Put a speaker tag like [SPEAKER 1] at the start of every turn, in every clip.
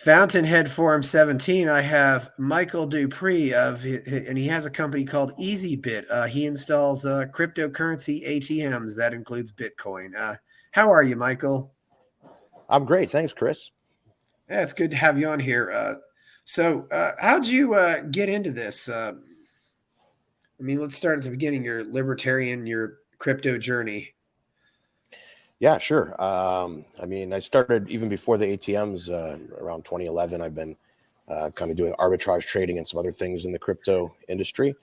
[SPEAKER 1] Fountainhead Forum 17, I have Michael Dupree and he has a company called EasyBit. He installs cryptocurrency ATMs. That includes Bitcoin. How are you, Michael?
[SPEAKER 2] I'm great. Thanks, Chris.
[SPEAKER 1] Yeah, it's good to have you on here. How'd you get into this? Let's start at the beginning. Your crypto journey.
[SPEAKER 2] Yeah, sure. I started even before the ATMs around 2011. I've been kind of doing arbitrage trading and some other things in the crypto industry.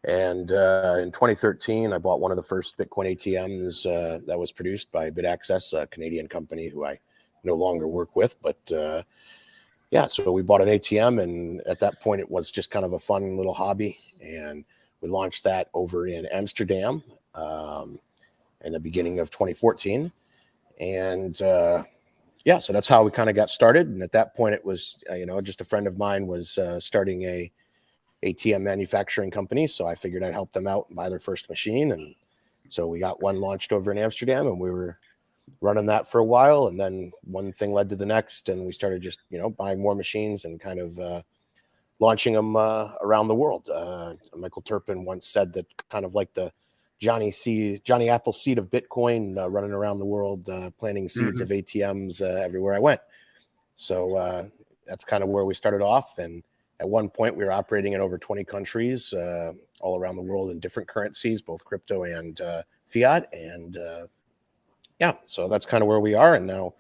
[SPEAKER 2] And in 2013, I bought one of the first Bitcoin ATMs that was produced by BitAccess, a Canadian company who I no longer work with. But yeah, so we bought an ATM, and at that point, it was just kind of a fun little hobby. And we launched that over in Amsterdam in the beginning of 2014. And yeah, so that's how we kind of got started. And at that point, it was, just a friend of mine was starting a ATM manufacturing company. So I figured I'd help them out and buy their first machine. And so we got one launched over in Amsterdam, and we were running that for a while. And then one thing led to the next, and we started just, buying more machines and kind of launching them around the world. Michael Turpin once said that kind of like the Johnny Appleseed of Bitcoin, running around the world, planting seeds of ATMs everywhere I went. So that's kind of where we started off. And at one point, we were operating in over 20 countries all around the world in different currencies, both crypto and fiat. And yeah, so that's kind of where we are. And now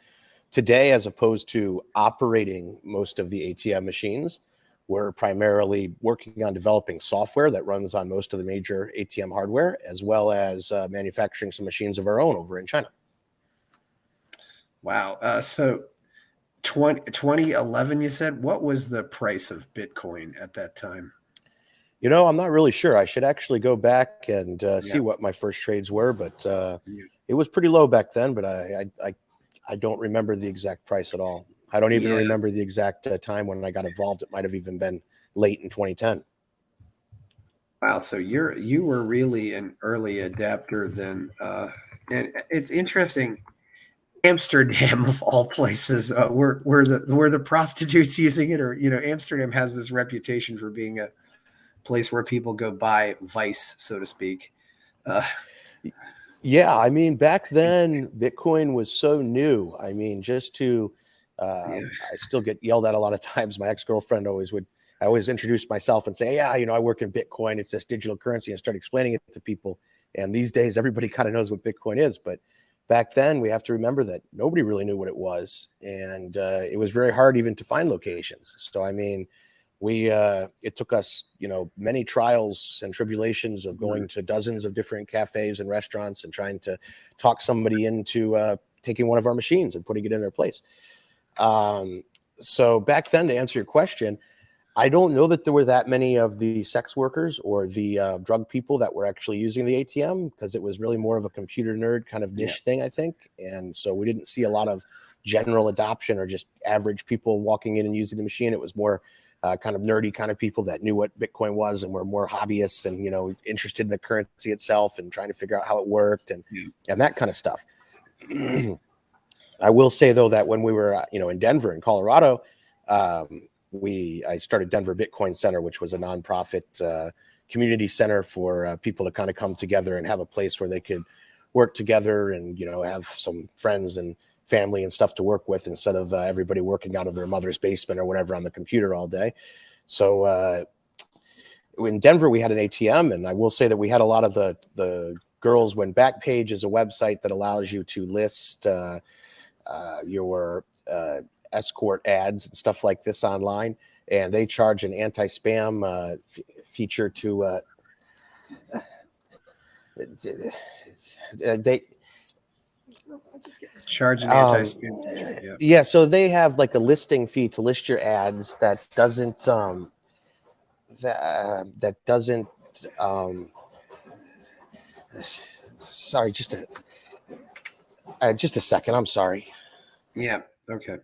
[SPEAKER 2] today, as opposed to operating most of the ATM machines, we're primarily working on developing software that runs on most of the major ATM hardware, as well as manufacturing some machines of our own over in China.
[SPEAKER 1] Wow. So 2011, you said, what was the price of Bitcoin at that time?
[SPEAKER 2] I'm not really sure. I should actually go back and see what my first trades were, but it was pretty low back then, but I don't remember the exact price at all. I don't even remember the exact time when I got involved. It might have even been late in 2010.
[SPEAKER 1] Wow, so you were really an early adapter then, and it's interesting. Amsterdam, of all places, were the prostitutes using it, or Amsterdam has this reputation for being a place where people go buy vice, so to speak.
[SPEAKER 2] Yeah, back then Bitcoin was so new. I still get yelled at a lot of times. My ex-girlfriend I always introduce myself and say, yeah, I work in Bitcoin. It's this digital currency, and start explaining it to people. And these days, everybody kind of knows what Bitcoin is. But back then, we have to remember that nobody really knew what it was. And it was very hard even to find locations. So, it took us, many trials and tribulations of going to dozens of different cafes and restaurants and trying to talk somebody into taking one of our machines and putting it in their place. So back then, to answer your question, I don't know that there were that many of the sex workers or the drug people that were actually using the ATM, because it was really more of a computer nerd kind of niche thing, I think. And so we didn't see a lot of general adoption or just average people walking in and using the machine. It was more kind of nerdy kind of people that knew what Bitcoin was and were more hobbyists and, interested in the currency itself and trying to figure out how it worked and that kind of stuff. I will say, though, that when we were, in Denver, in Colorado, I started Denver Bitcoin Center, which was a nonprofit community center for people to kind of come together and have a place where they could work together and, have some friends and family and stuff to work with, instead of everybody working out of their mother's basement or whatever on the computer all day. So in Denver, we had an ATM, and I will say that we had a lot of the girls. When Backpage is a website that allows you to list your escort ads and stuff like this online, and they charge an anti-spam feature to they
[SPEAKER 1] charge an anti-spam feature.
[SPEAKER 2] Yeah, so they have like a listing fee to list your ads that doesn't sorry, just a second, I'm sorry.
[SPEAKER 1] Yeah, okay.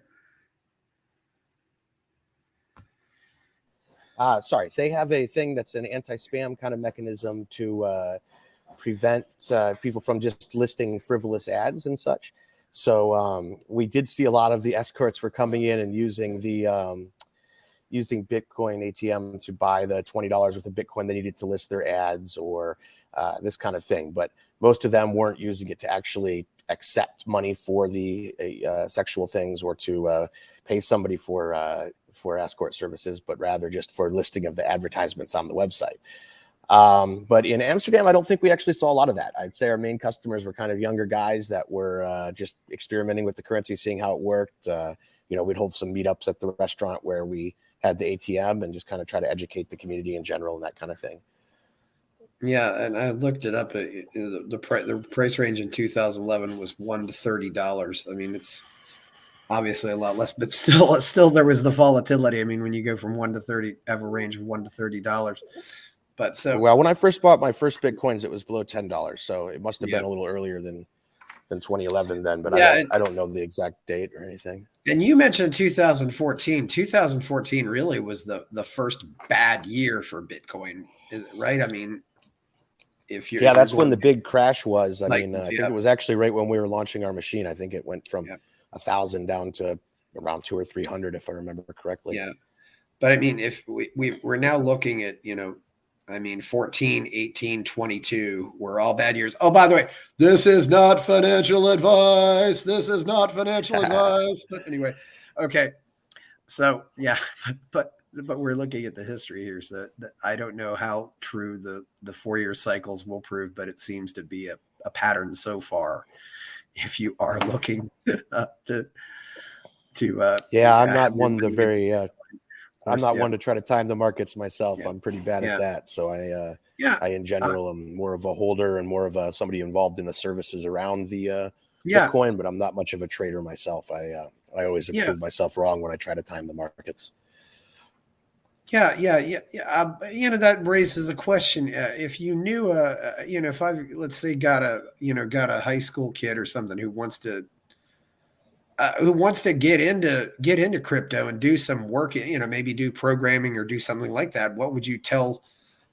[SPEAKER 2] Sorry, they have a thing that's an anti-spam kind of mechanism to prevent people from just listing frivolous ads and such. So we did see a lot of the escorts were coming in and using using Bitcoin ATM to buy the $20 worth of Bitcoin they needed to list their ads or this kind of thing. But most of them weren't using it to actually accept money for the sexual things or to pay somebody for escort services, but rather just for listing of the advertisements on the website. But in Amsterdam, I don't think we actually saw a lot of that. I'd say our main customers were kind of younger guys that were just experimenting with the currency, seeing how it worked. We'd hold some meetups at the restaurant where we had the ATM and just kind of try to educate the community in general and that kind of thing.
[SPEAKER 1] Yeah, and I looked it up. The price range in 2011 was $1 to $30. I mean, it's obviously a lot less, but still there was the volatility. I mean, when you go from 1 to 30, have a range of $1 to $30. But
[SPEAKER 2] well, when I first bought my first Bitcoins, it was below $10, so it must have been a little earlier than 2011 then. But I don't know the exact date or anything.
[SPEAKER 1] And you mentioned 2014. 2014 really was the first bad year for Bitcoin, is it right? I mean,
[SPEAKER 2] that's when the big crash was. I think
[SPEAKER 1] it
[SPEAKER 2] was actually right when we were launching our machine. I think it went from 1,000 down to around 200 or 300, if I remember correctly.
[SPEAKER 1] Yeah, but I mean, if we're now looking at 14, 18, 22 were all bad years. Oh, by the way, this is not financial advice. This is not financial advice. But anyway, okay. So yeah, but we're looking at the history here. So that I don't know how true the 4-year cycles will prove, but it seems to be a pattern so far. If you are looking to
[SPEAKER 2] I'm not one the very I'm not one to try to time the markets myself. I'm pretty bad at that. So I in general am more of a holder and more of somebody involved in the services around the Bitcoin, but I'm not much of a trader myself. I always prove myself wrong when I try to time the markets.
[SPEAKER 1] Yeah. That raises a question. If you knew, if let's say got a high school kid or something who wants to get into crypto and do some work, maybe do programming or do something like that, what would you tell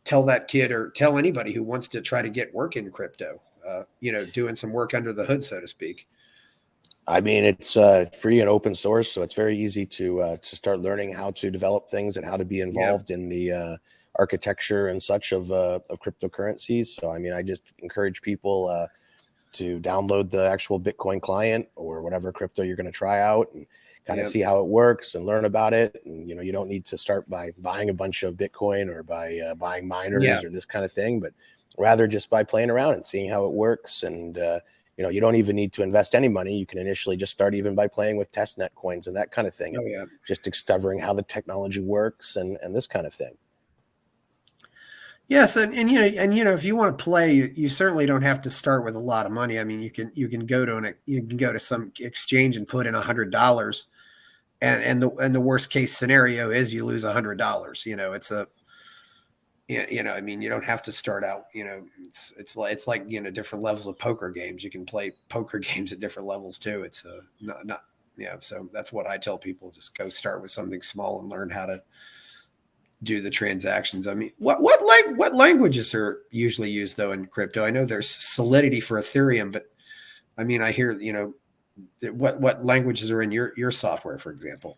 [SPEAKER 1] that kid or tell anybody who wants to try to get work in crypto, doing some work under the hood, so to speak?
[SPEAKER 2] I mean, it's free and open source, so it's very easy to start learning how to develop things and how to be involved in the architecture and such of cryptocurrencies. So, I mean, I just encourage people to download the actual Bitcoin client or whatever crypto you're going to try out and kind of see how it works and learn about it. And, you don't need to start by buying a bunch of Bitcoin or by buying miners or this kind of thing, but rather just by playing around and seeing how it works. And, you don't even need to invest any money. You can initially just start even by playing with testnet coins and that kind of thing. Just discovering how the technology works and this kind of thing.
[SPEAKER 1] Yes, and if you want to play, you certainly don't have to start with a lot of money. I mean, you can go to some exchange and put in $100, and the worst case scenario is you lose $100. It's I mean, you don't have to start out. It's like different levels of poker games. You can play poker games at different levels too. It's not. So that's what I tell people: just go start with something small and learn how to do the transactions. I mean, what languages are usually used though in crypto? I know there's Solidity for Ethereum, but I mean, I hear what languages are in your software, for example?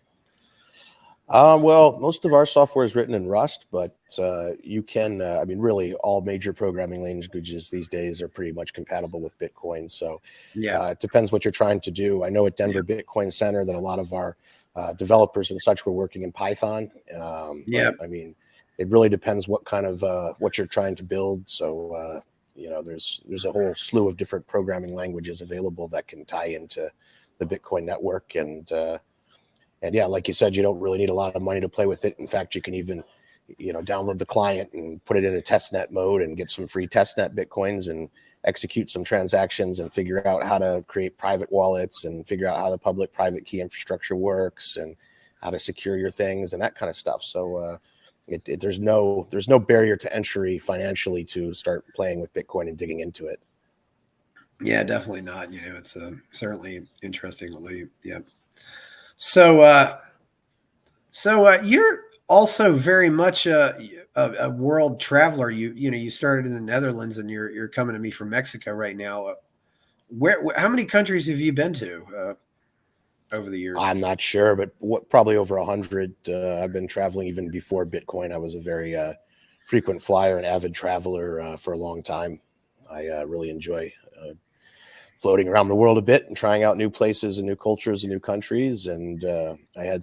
[SPEAKER 2] Well, most of our software is written in Rust, but you can, I mean, really all major programming languages these days are pretty much compatible with Bitcoin. So it depends what you're trying to do. I know at Denver Bitcoin Center that a lot of our developers and such were working in Python. But, I mean, it really depends what kind of what you're trying to build. So, there's a whole slew of different programming languages available that can tie into the Bitcoin network. And yeah, like you said, you don't really need a lot of money to play with it. In fact, you can even, download the client and put it in a testnet mode and get some free testnet Bitcoins and execute some transactions and figure out how to create private wallets and figure out how the public private key infrastructure works and how to secure your things and that kind of stuff. So there's no barrier to entry financially to start playing with Bitcoin and digging into it.
[SPEAKER 1] Yeah, definitely not. It's certainly interesting. Yeah. So you're also very much a world traveler. You started in the Netherlands and you're coming to me from Mexico right now. How many countries have you been to over the years?
[SPEAKER 2] I'm not sure, but probably over 100. I've been traveling even before Bitcoin. I was a very frequent flyer and avid traveler for a long time. I really enjoy floating around the world a bit and trying out new places and new cultures and new countries. And I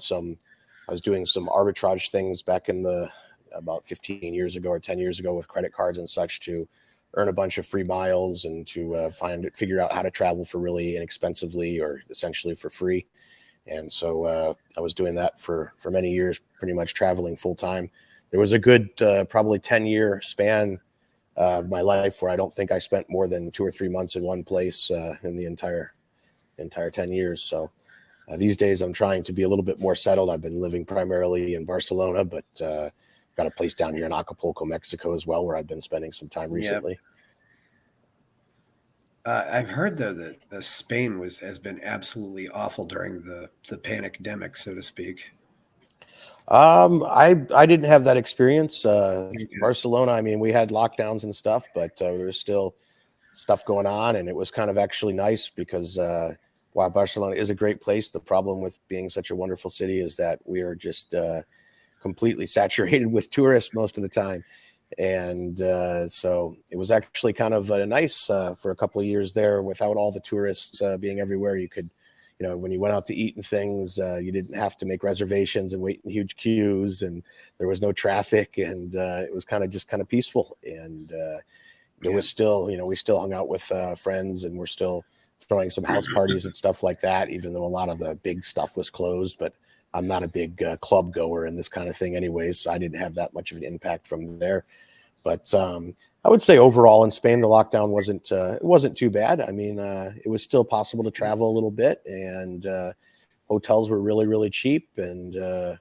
[SPEAKER 2] was doing some arbitrage things back in the about 15 years ago or 10 years ago with credit cards and such to earn a bunch of free miles and to figure out how to travel for really inexpensively or essentially for free. And so I was doing that for many years, pretty much traveling full time. There was a good probably 10-year span of my life where I don't think I spent more than 2 or 3 months in one place in the entire 10 years. So these days I'm trying to be a little bit more settled. I've been living primarily in Barcelona, but got a place down here in Acapulco, Mexico as well, where I've been spending some time recently.
[SPEAKER 1] I've heard though that Spain has been absolutely awful during the pandemic, so to speak.
[SPEAKER 2] I didn't have that experience.
[SPEAKER 1] Okay.
[SPEAKER 2] Barcelona, I mean, we had lockdowns and stuff, but there was still stuff going on, and it was kind of actually nice because while Barcelona is a great place, the problem with being such a wonderful city is that we are just completely saturated with tourists most of the time. And so it was actually kind of nice for a couple of years there without all the tourists being everywhere. You could, when you went out to eat and things, you didn't have to make reservations and wait in huge queues, and there was no traffic, and it was kind of peaceful. And there was still, we still hung out with friends, and we're still throwing some house parties and stuff like that, even though a lot of the big stuff was closed. But I'm not a big club goer and this kind of thing anyways, so I didn't have that much of an impact from there. But I would say overall in Spain, the lockdown wasn't too bad. I mean, it was still possible to travel a little bit, and hotels were really, really cheap. And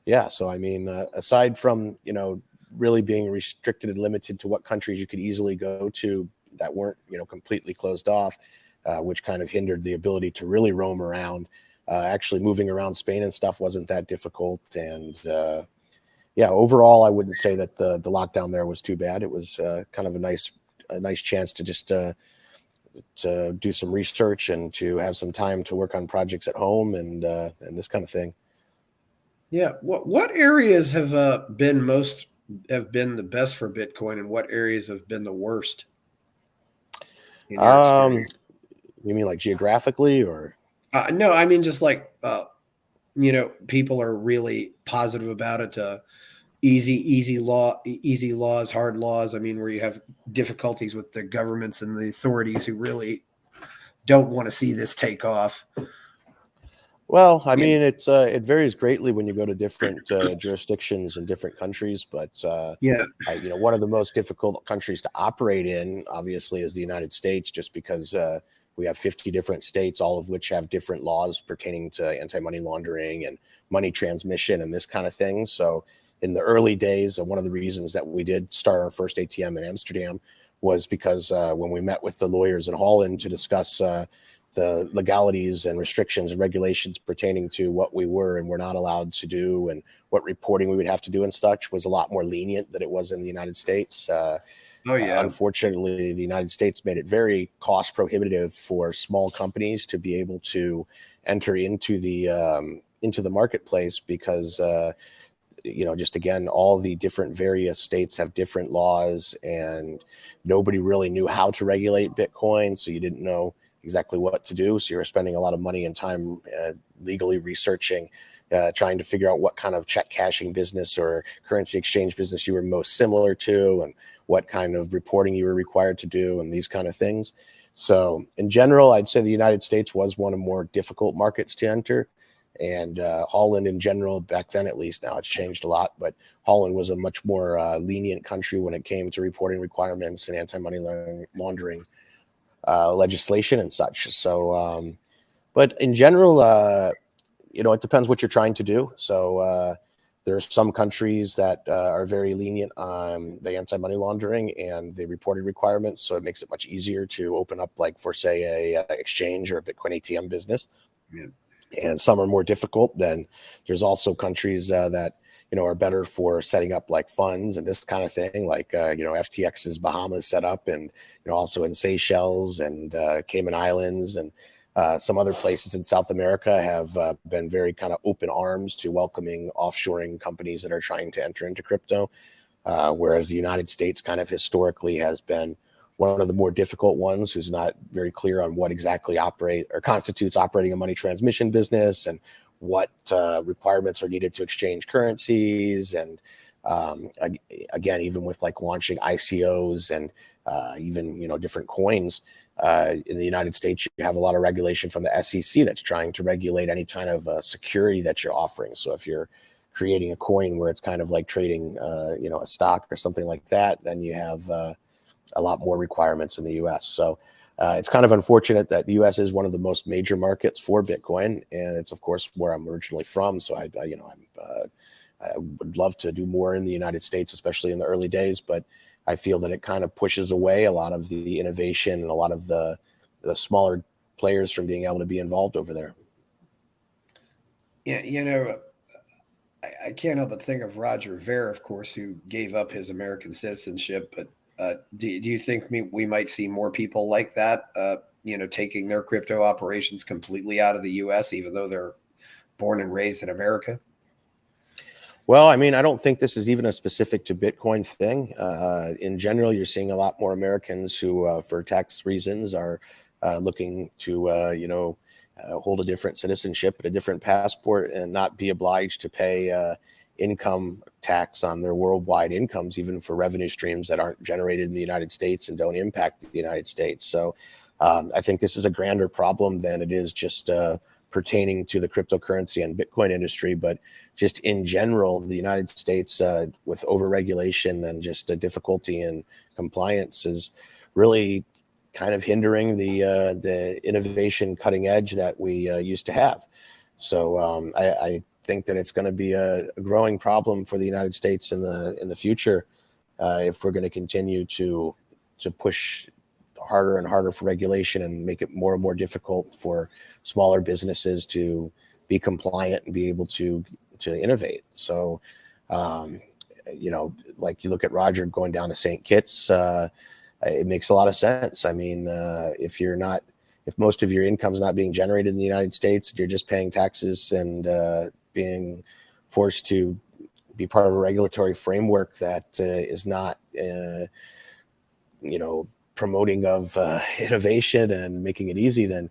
[SPEAKER 2] yeah, so I mean, aside from, really being restricted and limited to what countries you could easily go to that weren't, completely closed off, which kind of hindered the ability to really roam around. Actually moving around Spain and stuff wasn't that difficult. And yeah, overall, I wouldn't say that the lockdown there was too bad. It was kind of a nice chance to just to do some research and to have some time to work on projects at home and this kind of thing.
[SPEAKER 1] Yeah. What areas have been the best for Bitcoin, and what areas have been the worst in your
[SPEAKER 2] Um,
[SPEAKER 1] experience?
[SPEAKER 2] you mean like geographically or?
[SPEAKER 1] No, I mean just like people are really positive about it. Easy laws, hard laws. I mean, where you have difficulties with the governments and the authorities who really don't want to see this take off.
[SPEAKER 2] Well, I
[SPEAKER 1] Yeah,
[SPEAKER 2] mean, it varies greatly when you go to different jurisdictions in different countries, but
[SPEAKER 1] yeah.
[SPEAKER 2] one of the most difficult countries to operate in, obviously, is the United States, just because we have 50 different states, all of which have different laws pertaining to anti-money laundering and money transmission and this kind of thing. So, in the early days, one of the reasons that we did start our first ATM in Amsterdam was because when we met with the lawyers in Holland to discuss the legalities and restrictions and regulations pertaining to what we were and were not allowed to do and what reporting we would have to do and such was a lot more lenient than it was in the United States.
[SPEAKER 1] Oh yeah.
[SPEAKER 2] Unfortunately, the United States made it very cost prohibitive for small companies to be able to enter into the marketplace because just again, all the different various states have different laws, and nobody really knew how to regulate Bitcoin, so you didn't know exactly what to do. So you were spending a lot of money and time legally researching, trying to figure out what kind of check cashing business or currency exchange business you were most similar to, and what kind of reporting you were required to do, and these kind of things. So in general, I'd say the United States was one of more difficult markets to enter. And Holland in general, back then at least, now it's changed a lot, but Holland was a much more lenient country when it came to reporting requirements and anti-money laundering legislation and such. So, but in general, it depends what you're trying to do. So there's some countries that are very lenient on the anti-money laundering and the reporting requirements, so it makes it much easier to open up, like for say a exchange or a Bitcoin ATM business.
[SPEAKER 1] Yeah.
[SPEAKER 2] And some are more difficult. Then there's also countries that are better for setting up like funds and this kind of thing, like FTX's Bahamas setup, and also in Seychelles and Cayman Islands, and some other places in South America have been very kind of open arms to welcoming offshoring companies that are trying to enter into crypto, whereas the United States kind of historically has been one of the more difficult ones, who's not very clear on what exactly constitutes operating a money transmission business, and what requirements are needed to exchange currencies. And again, even with like launching ICOs and even different coins, in the United States, you have a lot of regulation from the SEC that's trying to regulate any kind of security that you're offering. So if you're creating a coin where it's kind of like trading a stock or something like that, then you have a lot more requirements in the US. So it's kind of unfortunate that the US is one of the most major markets for Bitcoin, and it's of course where I'm originally from. So I would love to do more in the United States, especially in the early days, but I feel that it kind of pushes away a lot of the innovation and a lot of the smaller players from being able to be involved over there.
[SPEAKER 1] Yeah, I can't help but think of Roger Ver, of course, who gave up his American citizenship. But do you think we might see more people like that, taking their crypto operations completely out of the U.S., even though they're born and raised in America?
[SPEAKER 2] Well, I mean, I don't think this is even a specific to Bitcoin thing. In general, you're seeing a lot more Americans who, for tax reasons, are looking to, hold a different citizenship, a different passport, and not be obliged to pay income tax on their worldwide incomes, even for revenue streams that aren't generated in the United States and don't impact the United States. So I think this is a grander problem than it is just pertaining to the cryptocurrency and Bitcoin industry, but just in general, the United States, with overregulation and just a difficulty in compliance, is really kind of hindering the innovation cutting edge that we used to have. So I think that it's going to be a growing problem for the United States in the future, if we're going to continue to push harder and harder for regulation and make it more and more difficult for smaller businesses to be compliant and be able to innovate. So, like you look at Roger going down to St. Kitts, it makes a lot of sense. I mean, if most of your income's not being generated in the United States, you're just paying taxes and being forced to be part of a regulatory framework that is not, promoting of innovation and making it easy, then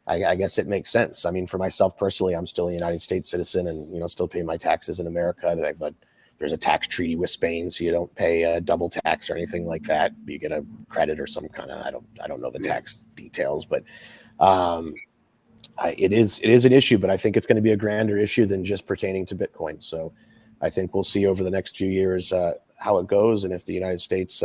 [SPEAKER 2] I guess it makes sense. I mean, for myself personally, I'm still a United States citizen and, still pay my taxes in America. There's a tax treaty with Spain, so you don't pay a double tax or anything like that. You get a credit or some kind of, I don't know the tax details, but it is an issue, but I think it's going to be a grander issue than just pertaining to Bitcoin. So I think we'll see over the next few years how it goes, and if the United States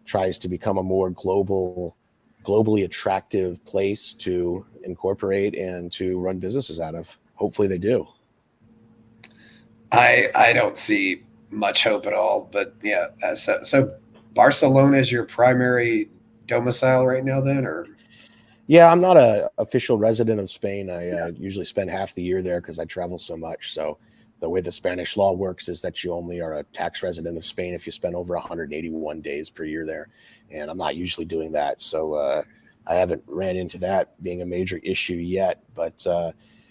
[SPEAKER 2] tries to become a more globally attractive place to incorporate and to run businesses out of. Hopefully they do.
[SPEAKER 1] I don't see much hope at all. But yeah, so Barcelona is your primary domicile right now, then, or?
[SPEAKER 2] Yeah, I'm not a official resident of Spain. I usually spend half the year there because I travel so much. So the way the Spanish law works is that you only are a tax resident of Spain if you spend over 181 days per year there. And I'm not usually doing that. So I haven't ran into that being a major issue yet. But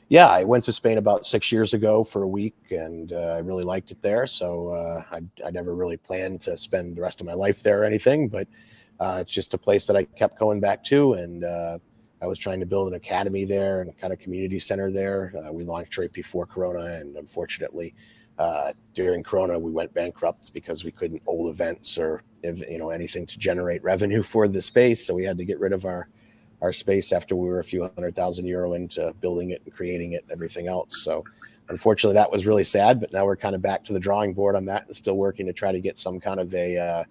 [SPEAKER 2] yeah, I went to Spain about 6 years ago for a week, and I really liked it there. So I never really planned to spend the rest of my life there or anything, but it's just a place that I kept going back to. And I was trying to build an academy there and kind of community center there. We launched right before Corona, and unfortunately, during Corona, we went bankrupt because we couldn't hold events or anything to generate revenue for the space. So we had to get rid of our space after we were a few €100,000 into building it and creating it and everything else. So unfortunately, that was really sad. But now we're kind of back to the drawing board on that and still working to try to get some kind of a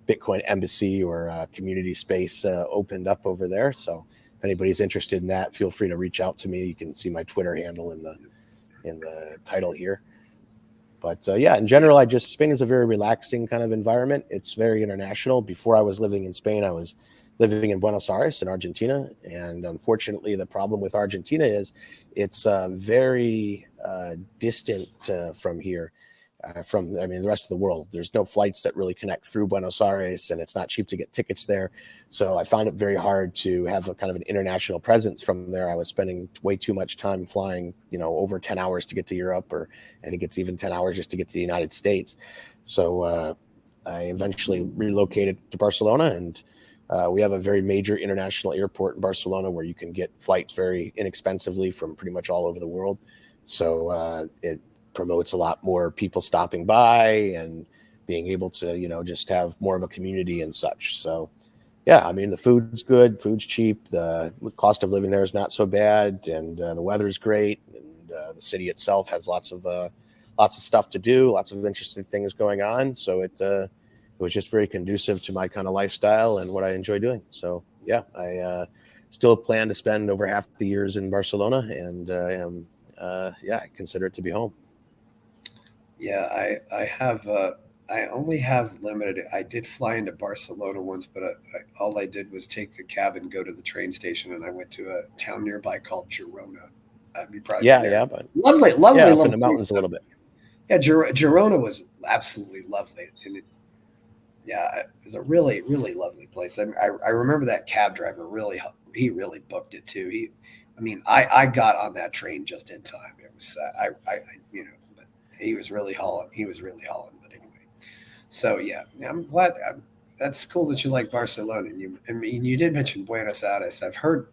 [SPEAKER 2] Bitcoin embassy or community space opened up over there. So if anybody's interested in that, feel free to reach out to me. You can see my Twitter handle in the title here. But yeah, in general, Spain is a very relaxing kind of environment. It's very international. Before I was living in Spain, I was living in Buenos Aires in Argentina. And unfortunately, the problem with Argentina is it's very distant from here. from, I mean, the rest of the world. There's no flights that really connect through Buenos Aires, and it's not cheap to get tickets there. So I found it very hard to have a kind of an international presence from there. I was spending way too much time flying, over 10 hours to get to Europe, or I think it's even 10 hours just to get to the United States. So I eventually relocated to Barcelona, and we have a very major international airport in Barcelona where you can get flights very inexpensively from pretty much all over the world. So it promotes a lot more people stopping by and being able to, just have more of a community and such. So, yeah, I mean, the food's good, food's cheap, the cost of living there is not so bad, and the weather's great, and the city itself has lots of stuff to do, lots of interesting things going on. So it was just very conducive to my kind of lifestyle and what I enjoy doing. So, yeah, I still plan to spend over half the years in Barcelona, and I consider it to be home.
[SPEAKER 1] Yeah, I only have limited. I did fly into Barcelona once, but all I did was take the cab and go to the train station, and I went to a town nearby called Girona. You've probably been
[SPEAKER 2] Yeah,
[SPEAKER 1] there.
[SPEAKER 2] yeah, but
[SPEAKER 1] Lovely, lovely
[SPEAKER 2] yeah, up in
[SPEAKER 1] little
[SPEAKER 2] the
[SPEAKER 1] place.
[SPEAKER 2] mountains a little bit.
[SPEAKER 1] Yeah, Girona was absolutely lovely, and yeah, it was a really, really lovely place. I remember that cab driver really, he really booked it too. I mean, I got on that train just in time. It was, but he was really hauling. He was really hauling. But anyway, so yeah, I'm glad. That's cool that you like Barcelona. And I mean, you did mention Buenos Aires. I've heard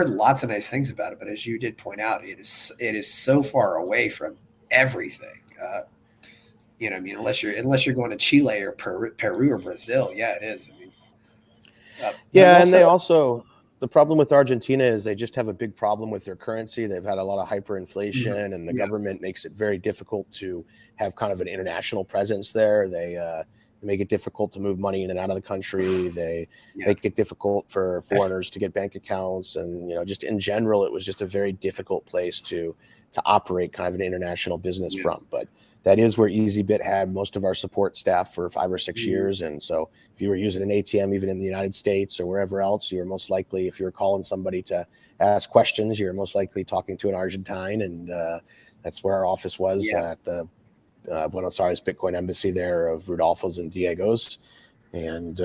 [SPEAKER 1] lots of nice things about it. But as you did point out, it is so far away from everything. I mean, unless you're going to Chile or Peru or Brazil, yeah, it is. I mean, but
[SPEAKER 2] Yeah, and
[SPEAKER 1] also,
[SPEAKER 2] they also, the problem with Argentina is they just have a big problem with their currency. They've had a lot of
[SPEAKER 1] mhm,
[SPEAKER 2] hyperinflation, and the
[SPEAKER 1] yeah,
[SPEAKER 2] government makes it very difficult to have kind of an international presence there. They make it difficult to move money in and out of the country. They
[SPEAKER 1] yeah,
[SPEAKER 2] make it difficult for foreigners to get bank accounts, and just in general, it was just a very difficult place to operate kind of an international business
[SPEAKER 1] yeah,
[SPEAKER 2] from. But that is where EasyBit had most of our support staff for 5 or 6 years,
[SPEAKER 1] mhm,
[SPEAKER 2] and so if you were using an ATM, even in the United States or wherever else, you were most likely, if you were calling somebody to ask questions, you're most likely talking to an Argentine. And that's where our office was,
[SPEAKER 1] yeah,
[SPEAKER 2] at the Buenos Aires Bitcoin Embassy there of Rudolfo's and Diego's. And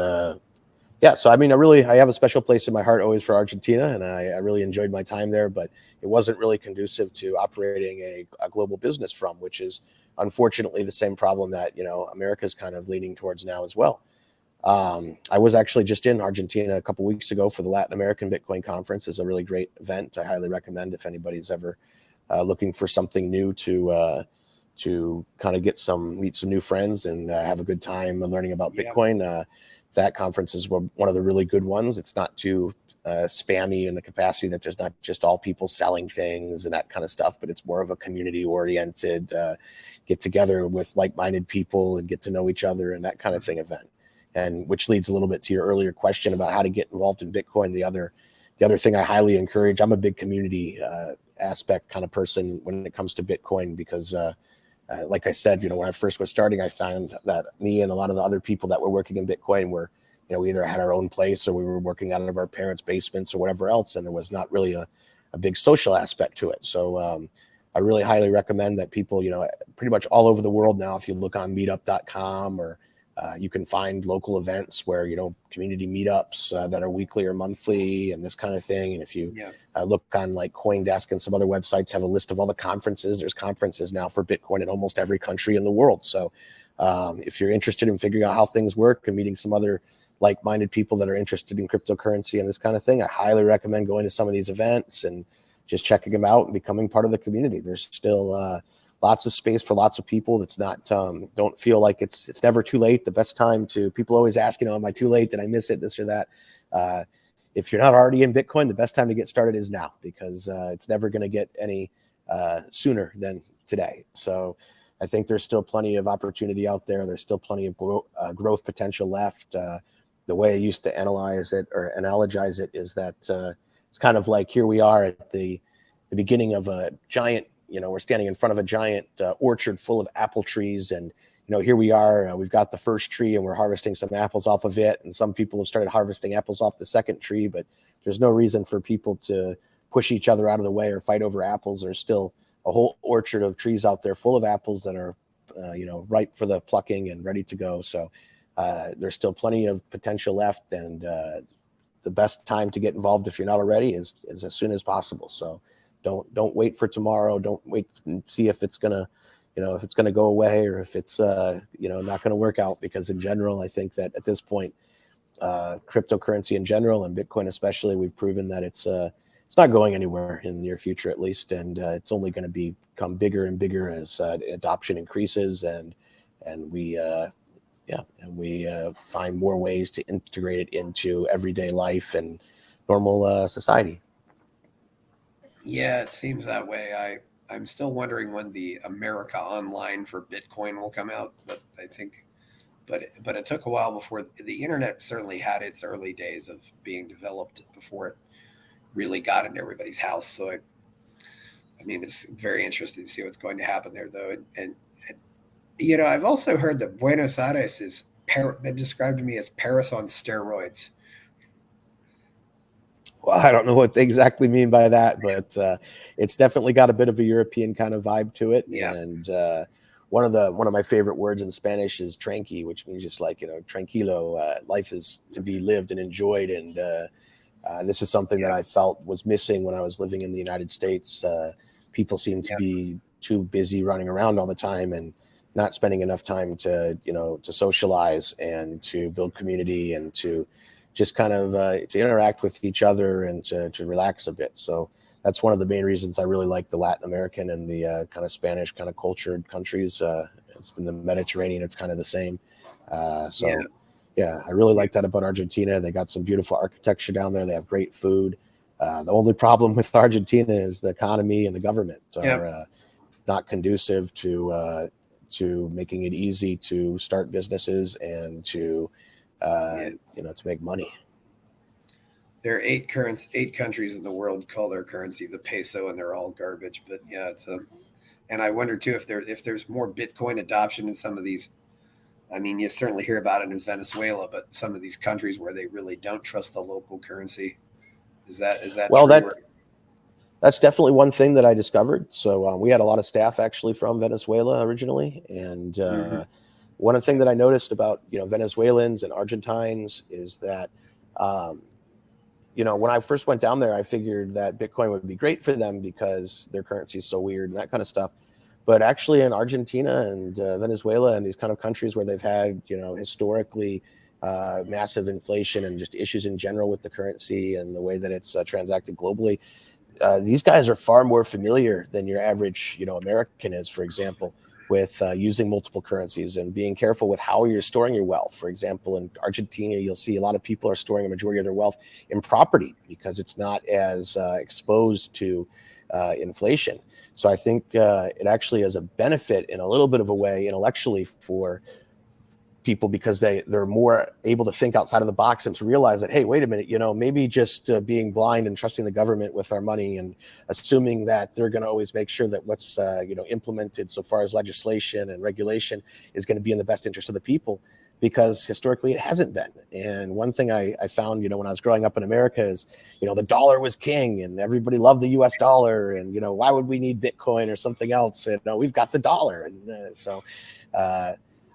[SPEAKER 2] yeah, so I mean, I have a special place in my heart always for Argentina, and I really enjoyed my time there, but it wasn't really conducive to operating a global business from, which is unfortunately the same problem that, America's kind of leaning towards now as well. I was actually just in Argentina a couple weeks ago for the Latin American Bitcoin Conference. It's a really great event. I highly recommend if anybody's ever looking for something new to kind of meet some new friends and have a good time learning about
[SPEAKER 1] yeah,
[SPEAKER 2] Bitcoin. That conference is one of the really good ones. It's not too spammy in the capacity that there's not just all people selling things and that kind of stuff, but it's more of a community oriented get together with like-minded people and get to know each other and that kind of thing event. And which leads a little bit to your earlier question about how to get involved in Bitcoin. The other thing I highly encourage, I'm a big community aspect kind of person when it comes to Bitcoin, because like I said, when I first was starting, I found that me and a lot of the other people that were working in Bitcoin were, we either had our own place or we were working out of our parents' basements or whatever else. And there was not really a big social aspect to it. So I really highly recommend that people, pretty much all over the world now, if you look on meetup.com, or you can find local events where, community meetups that are weekly or monthly and this kind of thing. And if you
[SPEAKER 1] yeah,
[SPEAKER 2] look on like CoinDesk and some other websites have a list of all the conferences, there's conferences now for Bitcoin in almost every country in the world. So if you're interested in figuring out how things work and meeting some other like-minded people that are interested in cryptocurrency and this kind of thing, I highly recommend going to some of these events and just checking them out and becoming part of the community. There's still lots of space for lots of people. That's not don't feel like it's never too late. The best time to, people always ask, am I too late? Did I miss it? This or that. If you're not already in Bitcoin, the best time to get started is now, because it's never going to get any sooner than today. So I think there's still plenty of opportunity out there. There's still plenty of growth potential left. The way I used to analyze it or analogize it is that it's kind of like, here we are at the beginning of a giant, we're standing in front of a giant orchard full of apple trees, and here we are, we've got the first tree and we're harvesting some apples off of it. And some people have started harvesting apples off the second tree, but there's no reason for people to push each other out of the way or fight over apples. There's still a whole orchard of trees out there full of apples that are ripe for the plucking and ready to go. So there's still plenty of potential left, and the best time to get involved if you're not already is as soon as possible. So don't wait for tomorrow. Don't wait and see if it's gonna if it's gonna go away or if it's not gonna work out, because in general, I think that at this point, cryptocurrency in general and Bitcoin especially, we've proven that it's not going anywhere in the near future, at least, and it's only going to become bigger and bigger as adoption increases, and we find more ways to integrate it into everyday life and normal society.
[SPEAKER 1] Yeah, it seems that way. I'm still wondering when the America Online for Bitcoin will come out, but I think, but it took a while before the internet certainly had its early days of being developed before it really got into everybody's house. So I mean, it's very interesting to see what's going to happen there, though. And I've also heard that Buenos Aires is been described to me as Paris on steroids.
[SPEAKER 2] Well, I don't know what they exactly mean by that, but it's definitely got a bit of a European kind of vibe to it.
[SPEAKER 1] Yeah,
[SPEAKER 2] And one of my favorite words in Spanish is tranqui, which means just like tranquilo. Life is to be lived and enjoyed, and this is something that
[SPEAKER 1] yeah,
[SPEAKER 2] I felt was missing when I was living in the United States. People seem to
[SPEAKER 1] yeah,
[SPEAKER 2] be too busy running around all the time and not spending enough time to socialize and to build community and to just kind of to interact with each other and to relax a bit. So that's one of the main reasons I really like the Latin American and the kind of Spanish kind of cultured countries. It's been the Mediterranean; it's kind of the same.
[SPEAKER 1] yeah,
[SPEAKER 2] So yeah, I really like that about Argentina. They got some beautiful architecture down there. They have great food. The only problem with Argentina is the economy and the government
[SPEAKER 1] yeah,
[SPEAKER 2] are not conducive to making it easy to start businesses and to
[SPEAKER 1] yeah.
[SPEAKER 2] to make money.
[SPEAKER 1] There are eight countries in the world call their currency the peso, and they're all garbage. But yeah, and I wonder too if there's more Bitcoin adoption in some of these. I mean, you certainly hear about it in Venezuela, but some of these countries where they really don't trust the local currency, is that
[SPEAKER 2] Well,
[SPEAKER 1] true? Or
[SPEAKER 2] that's definitely one thing that I discovered. So we had a lot of staff actually from Venezuela originally, and
[SPEAKER 1] hmm
[SPEAKER 2] one thing that I noticed about Venezuelans and Argentines is that um, when I first went down there, I figured that Bitcoin would be great for them because their currency is so weird and that kind of stuff. But actually, in Argentina and Venezuela and these kind of countries where they've had, historically massive inflation and just issues in general with the currency and the way that it's transacted globally, these guys are far more familiar than your average, American is, for example, with using multiple currencies and being careful with how you're storing your wealth. For example, in Argentina, you'll see a lot of people are storing a majority of their wealth in property because it's not as exposed to inflation. So I think it actually is a benefit in a little bit of a way intellectually for people because they're more able to think outside of the box and to realize that, hey, wait a minute, maybe just being blind and trusting the government with our money and assuming that they're going to always make sure that what's implemented so far as legislation and regulation is going to be in the best interest of the people, because historically it hasn't been. And one thing I found when I was growing up in America is the dollar was king and everybody loved the US dollar, and why would we need Bitcoin or something else? And we've got the dollar. And so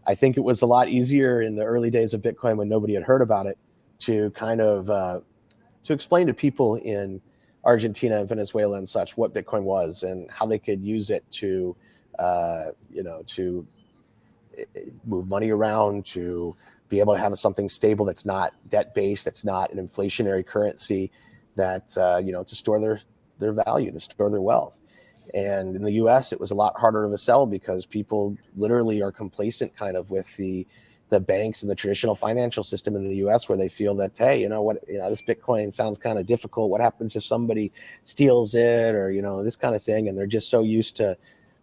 [SPEAKER 2] I think it was a lot easier in the early days of Bitcoin when nobody had heard about it to kind of to explain to people in Argentina and Venezuela and such what Bitcoin was and how they could use it to to move money around, to be able to have something stable that's not debt based, that's not an inflationary currency, that to store their value, to store their wealth. And in the US, it was a lot harder of a sell because people literally are complacent kind of with the banks and the traditional financial system in the US, where they feel that, hey, this Bitcoin sounds kind of difficult. What happens if somebody steals it, or, this kind of thing? And they're just so used to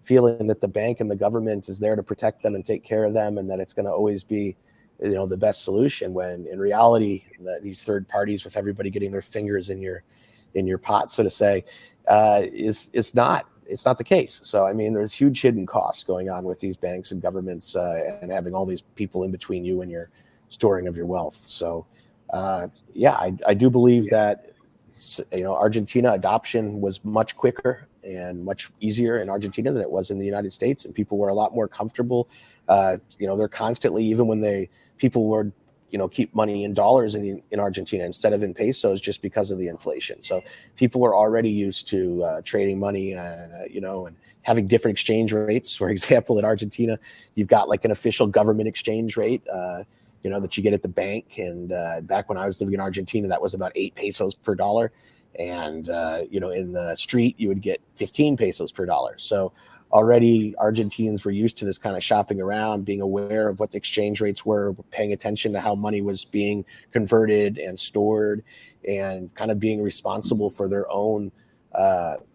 [SPEAKER 2] feeling that the bank and the government is there to protect them and take care of them, and that it's going to always be the best solution, when in reality these third parties, with everybody getting their fingers in your pot, so to say, is not. It's not the case. So, I mean, there's huge hidden costs going on with these banks and governments and having all these people in between you and your storing of your wealth. So, I do believe that Argentina adoption was much quicker and much easier in Argentina than it was in the United States, and people were a lot more comfortable. They're constantly, even when people were keep money in dollars in Argentina instead of in pesos, just because of the inflation. So people were already used to trading money, and having different exchange rates. For example, in Argentina, you've got like an official government exchange rate, that you get at the bank. And back when I was living in Argentina, that was about 8 pesos per dollar. And, in the street, you would get 15 pesos per dollar. So already Argentinians were used to this kind of shopping around, being aware of what the exchange rates were, paying attention to how money was being converted and stored, and kind of being responsible for their own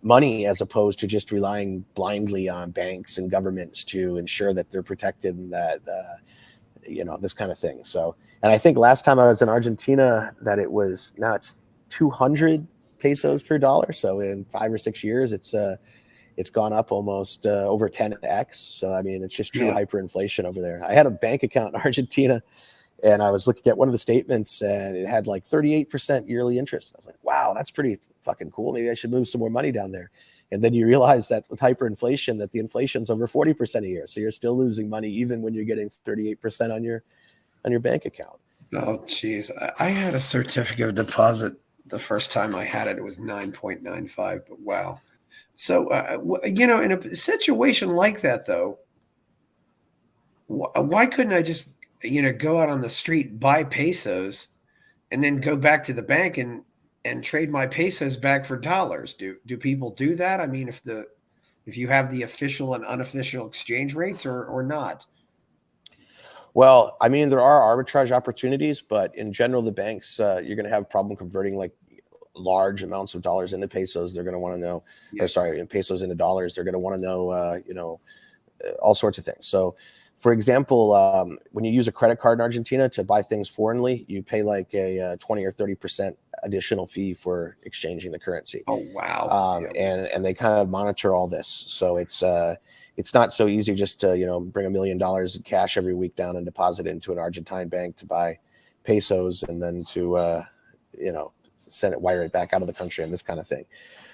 [SPEAKER 2] money, as opposed to just relying blindly on banks and governments to ensure that they're protected and that, this kind of thing. So, and I think last time I was in Argentina that now it's 200 pesos per dollar. So in 5 or 6 years, it's gone up almost over 10x. So, I mean, it's just true hyperinflation over there. I had a bank account in Argentina, and I was looking at one of the statements, and it had like 38% yearly interest. I was like, wow, that's pretty fucking cool. Maybe I should move some more money down there. And then you realize that with hyperinflation, that the inflation's over 40% a year. So you're still losing money even when you're getting 38% on your bank account.
[SPEAKER 1] Oh, geez. I had a certificate of deposit the first time I had it. It was 9.95, but wow. So, in a situation like that, though, why couldn't I just, go out on the street, buy pesos, and then go back to the bank and trade my pesos back for dollars? Do people do that? I mean, if you have the official and unofficial exchange rates, or not?
[SPEAKER 2] Well, I mean, there are arbitrage opportunities, but in general, the banks, you're going to have a problem converting like large amounts of dollars into pesos. They're going to want to know, in pesos into dollars. They're going to want to know, all sorts of things. So, for example, when you use a credit card in Argentina to buy things foreignly, you pay like a 20 or 30% additional fee for exchanging the currency.
[SPEAKER 1] Oh, wow.
[SPEAKER 2] And they kind of monitor all this. So it's not so easy just to, bring $1 million in cash every week down and deposit it into an Argentine bank to buy pesos, and then to, wire it back out of the country and this kind of thing.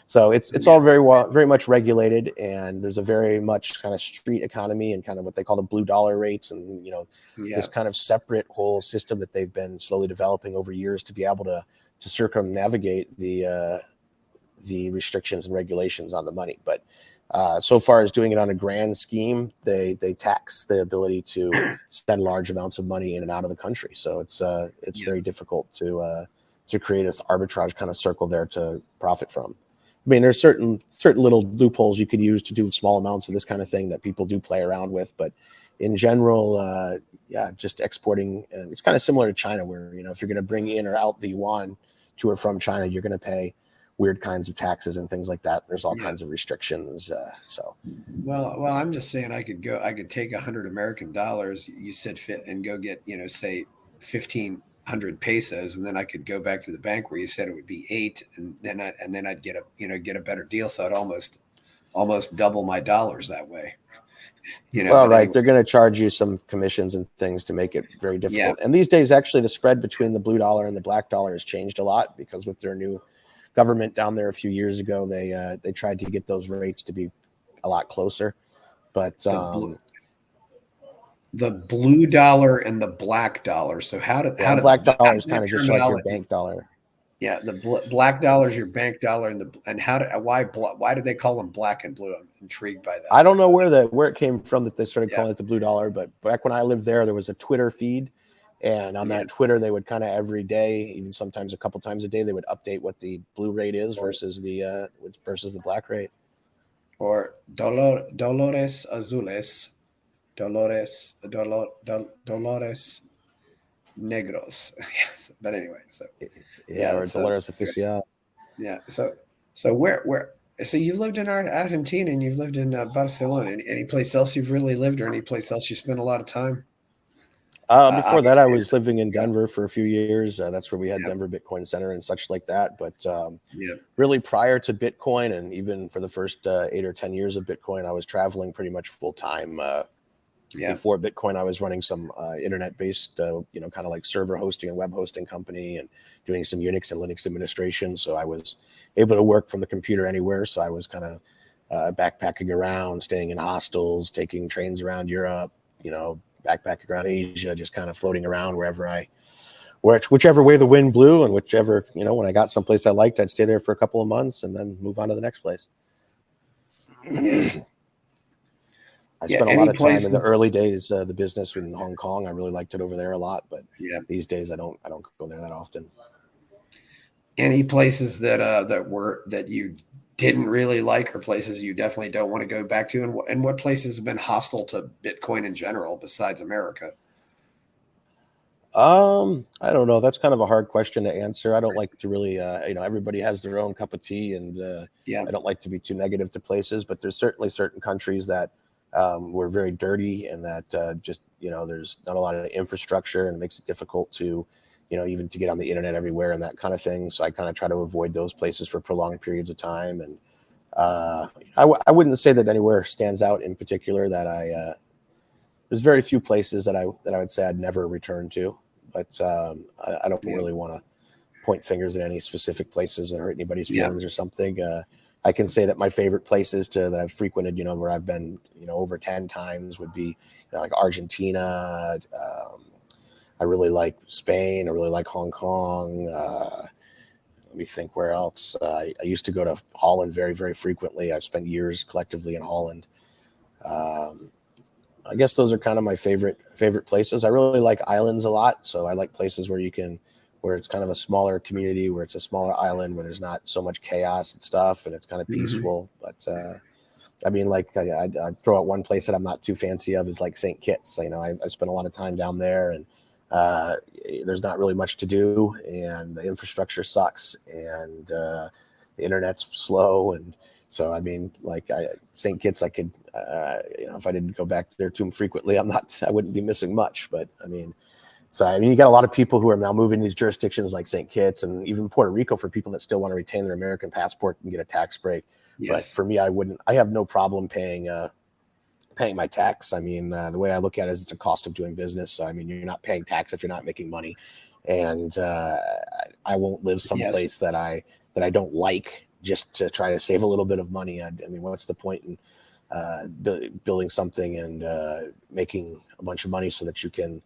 [SPEAKER 2] So it's all very much regulated, and there's a very much kind of street economy and kind of what they call the blue dollar rates, and this kind of separate whole system that they've been slowly developing over years to be able to circumnavigate the restrictions and regulations on the money. But so far as doing it on a grand scheme, they tax the ability to spend large amounts of money in and out of the country. So it's very difficult to create this arbitrage kind of circle there to profit from. I mean, there's certain little loopholes you could use to do small amounts of this kind of thing that people do play around with, but in general, just exporting. And it's kind of similar to China, where if you're going to bring in or out the yuan to or from China, you're going to pay weird kinds of taxes and things like that. There's all kinds of restrictions.
[SPEAKER 1] Well, I'm just saying I could take $100 American, you said fit, and go get, say 1,500 pesos, and then I could go back to the bank where you said it would be 8, and then I'd get a better deal. So I'd almost double my dollars that way.
[SPEAKER 2] Well, right. Anyway. They're going to charge you some commissions and things to make it very difficult. Yeah. And these days, actually, the spread between the blue dollar and the black dollar has changed a lot, because with their new government down there a few years ago, they tried to get those rates to be a lot closer. But
[SPEAKER 1] the blue dollar and the black dollar. So how do
[SPEAKER 2] black dollar is kind of just like your bank dollar.
[SPEAKER 1] Yeah, the black dollar is your bank dollar, and why do they call them black and blue? I'm intrigued by that.
[SPEAKER 2] I don't know where it came from that they started calling it the blue dollar, but back when I lived there was a Twitter feed, and on that Twitter they would kind of every day, even sometimes a couple times a day, they would update what the blue rate is versus the black rate.
[SPEAKER 1] Or Dolores Azules, Dolores Negros. Yes, but anyway, so
[SPEAKER 2] or Dolores Oficial.
[SPEAKER 1] Yeah. So where? So you've lived in Argentina, and you've lived in Barcelona. Any place else you've really lived, or any place else you spent a lot of time?
[SPEAKER 2] Before that, I was living in Denver for a few years. That's where we had Denver Bitcoin Center and such like that. But really, prior to Bitcoin, and even for the first 8 or 10 years of Bitcoin, I was traveling pretty much full time. Before Bitcoin, I was running some internet-based, kind of like server hosting and web hosting company, and doing some Unix and Linux administration. So I was able to work from the computer anywhere. So I was kind of backpacking around, staying in hostels, taking trains around Europe, backpacking around Asia, just kind of floating around whichever way the wind blew, and whichever, when I got someplace I liked, I'd stay there for a couple of months and then move on to the next place.
[SPEAKER 1] Yes.
[SPEAKER 2] I
[SPEAKER 1] Yeah.
[SPEAKER 2] spent a lot
[SPEAKER 1] Any
[SPEAKER 2] of time in the
[SPEAKER 1] places?
[SPEAKER 2] early days, the business in Hong Kong. I really liked it over there a lot, but
[SPEAKER 1] Yeah.
[SPEAKER 2] these days I don't go there that often.
[SPEAKER 1] Any places that you didn't really like, or places you definitely don't want to go back to, and what places have been hostile to Bitcoin in general besides America?
[SPEAKER 2] I don't know. That's kind of a hard question to answer. I don't like to really, everybody has their own cup of tea, and
[SPEAKER 1] Yeah.
[SPEAKER 2] I don't like to be too negative to places, but there's certainly certain countries that were very dirty, and that just, there's not a lot of infrastructure, and it makes it difficult to, even to get on the internet everywhere and that kind of thing. So I kind of try to avoid those places for prolonged periods of time. And I wouldn't say that anywhere stands out in particular that there's very few places that I would say I'd never return to, but I don't
[SPEAKER 1] Yeah.
[SPEAKER 2] really want to point fingers at any specific places and hurt anybody's
[SPEAKER 1] Yeah.
[SPEAKER 2] feelings or something. I can say that my favorite places that I've frequented, where I've been, over 10 times would be, like Argentina. I really like Spain. I really like Hong Kong. Let me think where else. I used to go to Holland very, very frequently. I've spent years collectively in Holland. Um, I guess those are kind of my favorite places. I really like islands a lot, so I like places where it's kind of a smaller community, where it's a smaller island, where there's not so much chaos and stuff, and it's kind of
[SPEAKER 1] Hmm.
[SPEAKER 2] peaceful. But I mean, like I'd throw out one place that I'm not too fancy of is like St. Kitts. I spent a lot of time down there, and uh, there's not really much to do, and the infrastructure sucks, and the internet's slow, and so I mean, like St. Kitts, I could, if I didn't go back there too frequently, I wouldn't be missing much. But I mean, so I mean, you got a lot of people who are now moving to these jurisdictions like St. Kitts and even Puerto Rico for people that still want to retain their American passport and get a tax break. But
[SPEAKER 1] Yes.
[SPEAKER 2] for me, I wouldn't. I have no problem paying my tax. I mean, the way I look at it is it's a cost of doing business. So I mean, you're not paying tax if you're not making money, and I won't live
[SPEAKER 1] Yes.
[SPEAKER 2] someplace that I don't like just to try to save a little bit of money. I mean, what's the point in building something and making a bunch of money so that you can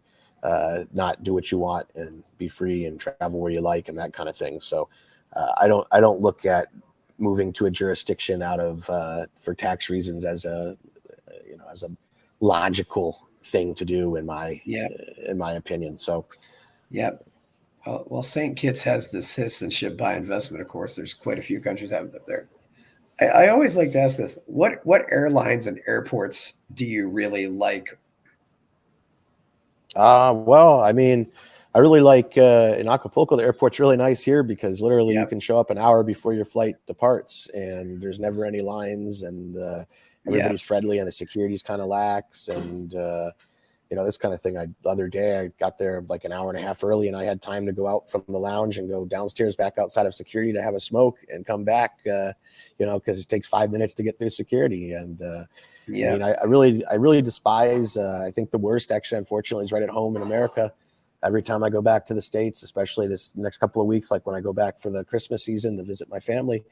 [SPEAKER 2] not do what you want and be free and travel where you like and that kind of thing. So I don't look at moving to a jurisdiction out of for tax reasons as a as a logical thing to do
[SPEAKER 1] Yeah.
[SPEAKER 2] in my opinion. So
[SPEAKER 1] Yeah. Well, St. Kitts has the citizenship by investment. Of course, there's quite a few countries have that there. I always like to ask this: what airlines and airports do you really like?
[SPEAKER 2] well, I mean, I really like in Acapulco. The airport's really nice here because literally you
[SPEAKER 1] Yep.
[SPEAKER 2] can show up an hour before your flight departs, and there's never any lines, and
[SPEAKER 1] Yep.
[SPEAKER 2] everybody's friendly, and the security's kind of lax, and this kind of thing. The other day I got there like an hour and a half early, and I had time to go out from the lounge and go downstairs back outside of security to have a smoke and come back. Because it takes 5 minutes to get through security, and I mean,
[SPEAKER 1] Yep.
[SPEAKER 2] I really despise. I think the worst, actually, unfortunately, is right at home in America. Every time I go back to the States, especially this next couple of weeks, like when I go back for the Christmas season to visit my family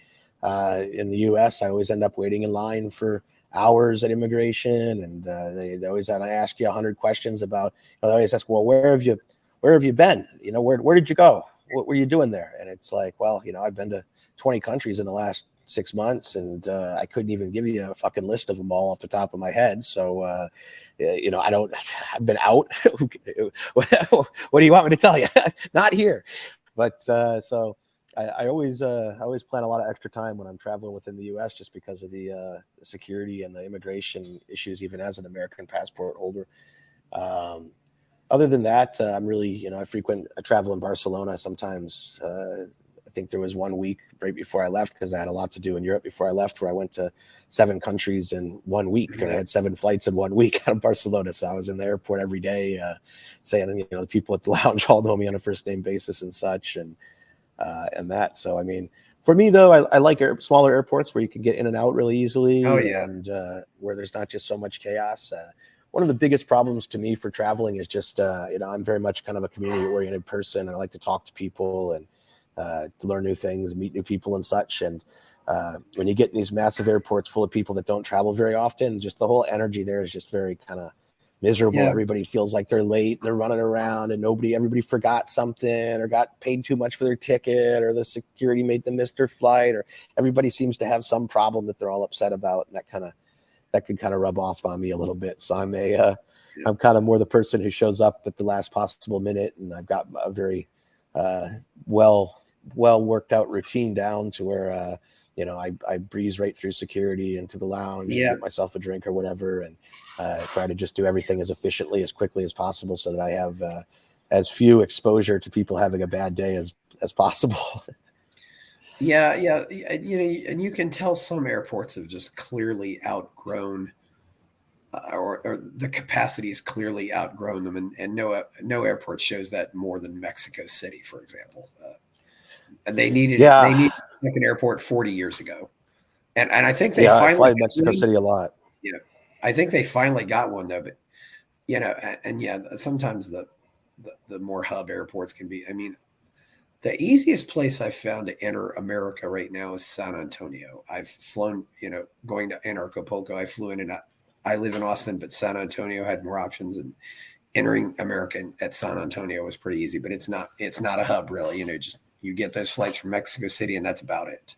[SPEAKER 2] in the U.S., I always end up waiting in line for hours at immigration, and they always I ask you 100 questions about. They always ask, well, where have you been? Where did you go? What were you doing there? And it's like, well, I've been to 20 countries in the last 6 months, and I couldn't even give you a fucking list of them all off the top of my head. So, I don't. I've been out. What do you want me to tell you? Not here. But so I always plan a lot of extra time when I'm traveling within the U.S. just because of the security and the immigration issues, even as an American passport holder. Um, Other than that, I'm really, I travel in Barcelona sometimes. I think there was one week right before I left because I had a lot to do in Europe before I left, where I went to 7 countries in 1 week, or I
[SPEAKER 1] Yep.
[SPEAKER 2] had 7 flights in 1 week out of Barcelona. So I was in the airport every day, saying, the people at the lounge all know me on a first name basis and such, and that. So I mean, for me though, I like smaller airports where you can get in and out really
[SPEAKER 1] Oh
[SPEAKER 2] easily,
[SPEAKER 1] yeah.
[SPEAKER 2] and where there's not just so much chaos. One of the biggest problems to me for traveling is just I'm very much kind of a community oriented person. I like to talk to people and to learn new things, meet new people and such. And when you get in these massive airports full of people that don't travel very often, just the whole energy there is just very kind of miserable.
[SPEAKER 1] Yeah.
[SPEAKER 2] Everybody feels like they're late, they're running around, and everybody forgot something or got paid too much for their ticket, or the security made them miss their flight, or everybody seems to have some problem that they're all upset about, and that could kind of rub off on me a little bit. So I'm kind of more the person who shows up at the last possible minute, and I've got a very well worked out routine down to where I breeze right through security into the lounge and get myself a drink or whatever, and try to just do everything as efficiently, as quickly as possible, so that I have as few exposure to people having a bad day as possible.
[SPEAKER 1] Yeah, and you can tell some airports have just clearly outgrown, or the capacity has clearly outgrown them, and no airport shows that more than Mexico City, for example. And they needed a second airport 40 years ago, and I think they
[SPEAKER 2] I
[SPEAKER 1] finally
[SPEAKER 2] fly to Mexico City a lot.
[SPEAKER 1] I think they finally got one though, but sometimes the more hub airports can be. I mean, the easiest place I've found to enter America right now is San Antonio. I've flown, going to Acapulco. I flew in, and I live in Austin, but San Antonio had more options, and entering America at San Antonio was pretty easy. But it's not a hub really. Just you get those flights from Mexico City, and that's about it.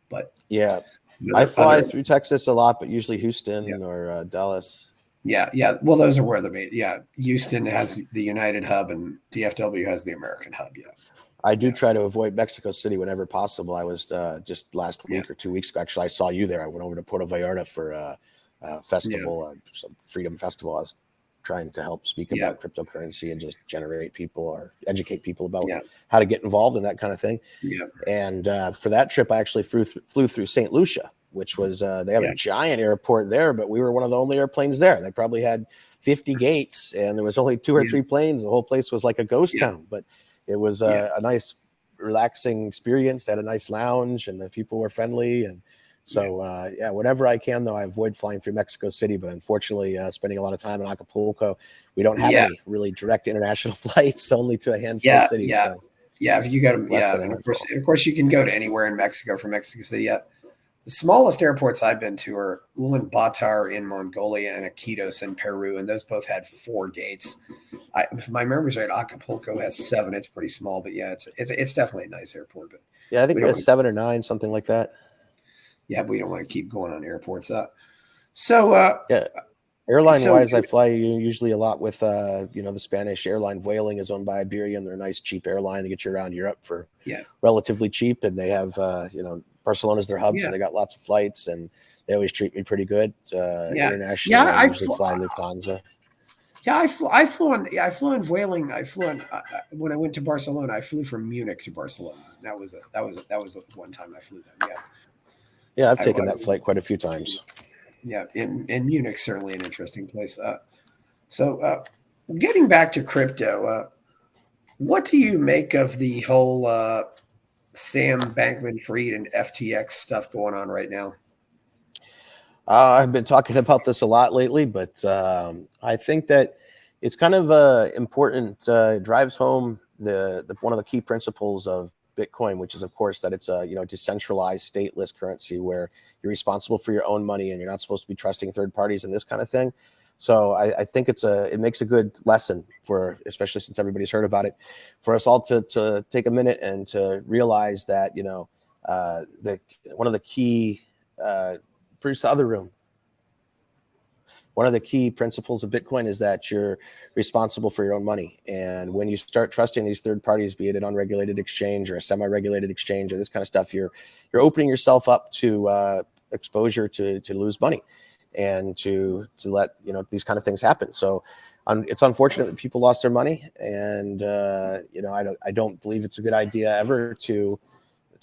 [SPEAKER 1] But
[SPEAKER 2] I fly through Texas a lot, but usually Houston or Dallas.
[SPEAKER 1] Yeah. Well, those are where they're made. Yeah, Houston has the United hub, and DFW has the American hub. Yeah.
[SPEAKER 2] I do try to avoid Mexico City whenever possible. I was just last week or 2 weeks ago. Actually, I saw you there. I went over to Puerto Vallarta for a festival, some freedom festival. I was trying to help speak about cryptocurrency and just generate people or educate people about how to get involved in that kind of thing.
[SPEAKER 1] Yeah.
[SPEAKER 2] And for that trip, I actually flew through St. Lucia, which was they have a giant airport there, but we were one of the only airplanes there. They probably had 50 gates, and there was only 2 or 3 planes. The whole place was like a ghost town, but it was a nice, relaxing experience. Had a nice lounge, and the people were friendly. And so, whenever I can, though, I avoid flying through Mexico City. But unfortunately, spending a lot of time in Acapulco, we don't have any really direct international flights, only to a handful of cities. So
[SPEAKER 1] if you got them, and of course, you can go to anywhere in Mexico from Mexico City. Yeah. The smallest airports I've been to are Ulaanbaatar in Mongolia and Iquitos in Peru, and those both had 4 gates. If my memory's right, Acapulco has 7. It's pretty small, but it's definitely a nice airport. But
[SPEAKER 2] I think there's 7 or 9, something like that.
[SPEAKER 1] Yeah, but we don't want to keep going on airports.
[SPEAKER 2] Airline wise, I fly usually a lot with the Spanish airline Vueling is owned by Iberia, and they're a nice cheap airline to get you around Europe for relatively cheap, and they have Barcelona's their hub, so they got lots of flights, and they always treat me pretty good. Internationally, I usually fly Lufthansa.
[SPEAKER 1] Yeah, I flew in Vueling. When I went to Barcelona. I flew from Munich to Barcelona. That was one time I flew them.
[SPEAKER 2] Yeah, I've taken that flight quite a few times.
[SPEAKER 1] Yeah, and Munich certainly an interesting place. So getting back to crypto, what do you make of the whole Sam Bankman-Fried and FTX stuff going on right now?
[SPEAKER 2] I've been talking about this a lot lately, but I think that it's kind of important. Drives home the one of the key principles of Bitcoin, which is, of course, that it's a decentralized, stateless currency where you're responsible for your own money and you're not supposed to be trusting third parties and this kind of thing. So I think it makes a good lesson for, especially since everybody's heard about it, for us all to take a minute and to realize that one of the key Bruce, the other room. One of the key principles of Bitcoin is that you're responsible for your own money. And when you start trusting these third parties, be it an unregulated exchange or a semi-regulated exchange or this kind of stuff, you're opening yourself up to exposure to lose money and to let these kind of things happen. So it's unfortunate that people lost their money, and I don't believe it's a good idea ever to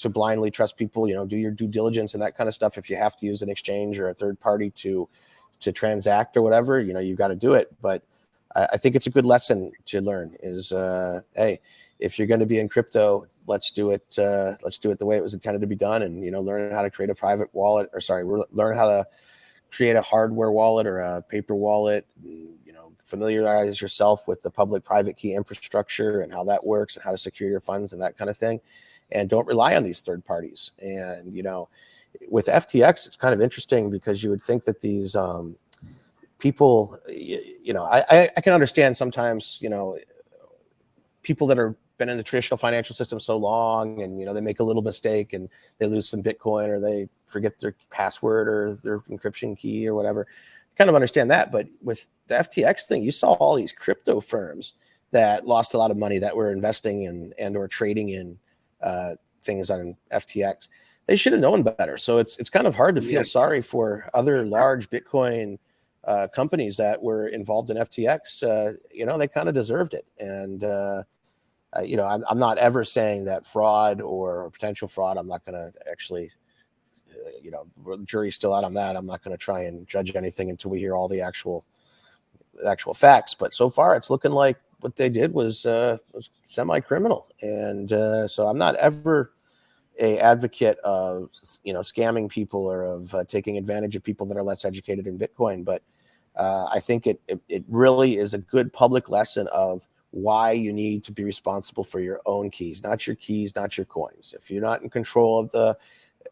[SPEAKER 2] blindly trust people. Do your due diligence and that kind of stuff. If you have to use an exchange or a third party to transact or whatever, you've got to do it. But I think it's a good lesson to learn is, hey, if you're going to be in crypto, let's do it the way it was intended to be done. And, learn how to create a private wallet, learn how to create a hardware wallet or a paper wallet, and, familiarize yourself with the public private key infrastructure and how that works and how to secure your funds and that kind of thing. And don't rely on these third parties. And, with FTX, it's kind of interesting because you would think that these people, I can understand sometimes, people that are been in the traditional financial system so long, and they make a little mistake and they lose some Bitcoin, or they forget their password or their encryption key or whatever. Kind of understand that. But with the FTX thing, you saw all these crypto firms that lost a lot of money that were investing in and or trading in things on FTX. They should have known better. So it's kind of hard to feel sorry for other large Bitcoin companies that were involved in FTX. They kind of deserved it. And I'm not ever saying that fraud or potential fraud. I'm not going to actually, the jury's still out on that. I'm not going to try and judge anything until we hear all the actual facts. But so far, it's looking like what they did was semi-criminal. And so I'm not ever a advocate of scamming people or of taking advantage of people that are less educated in Bitcoin. But I think it really is a good public lesson of why you need to be responsible for your own keys, not your keys, not your coins. If you're not in control of the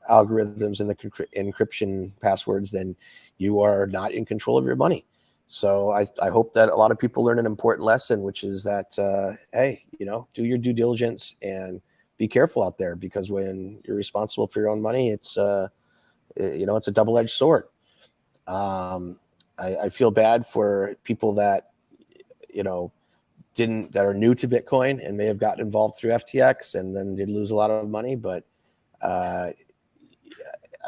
[SPEAKER 2] algorithms and the encryption passwords, then you are not in control of your money. So I hope that a lot of people learn an important lesson, which is that, hey, do your due diligence and be careful out there, because when you're responsible for your own money, it's it's a double-edged sword. I feel bad for people that, that are new to Bitcoin and may have gotten involved through FTX and then did lose a lot of money. But I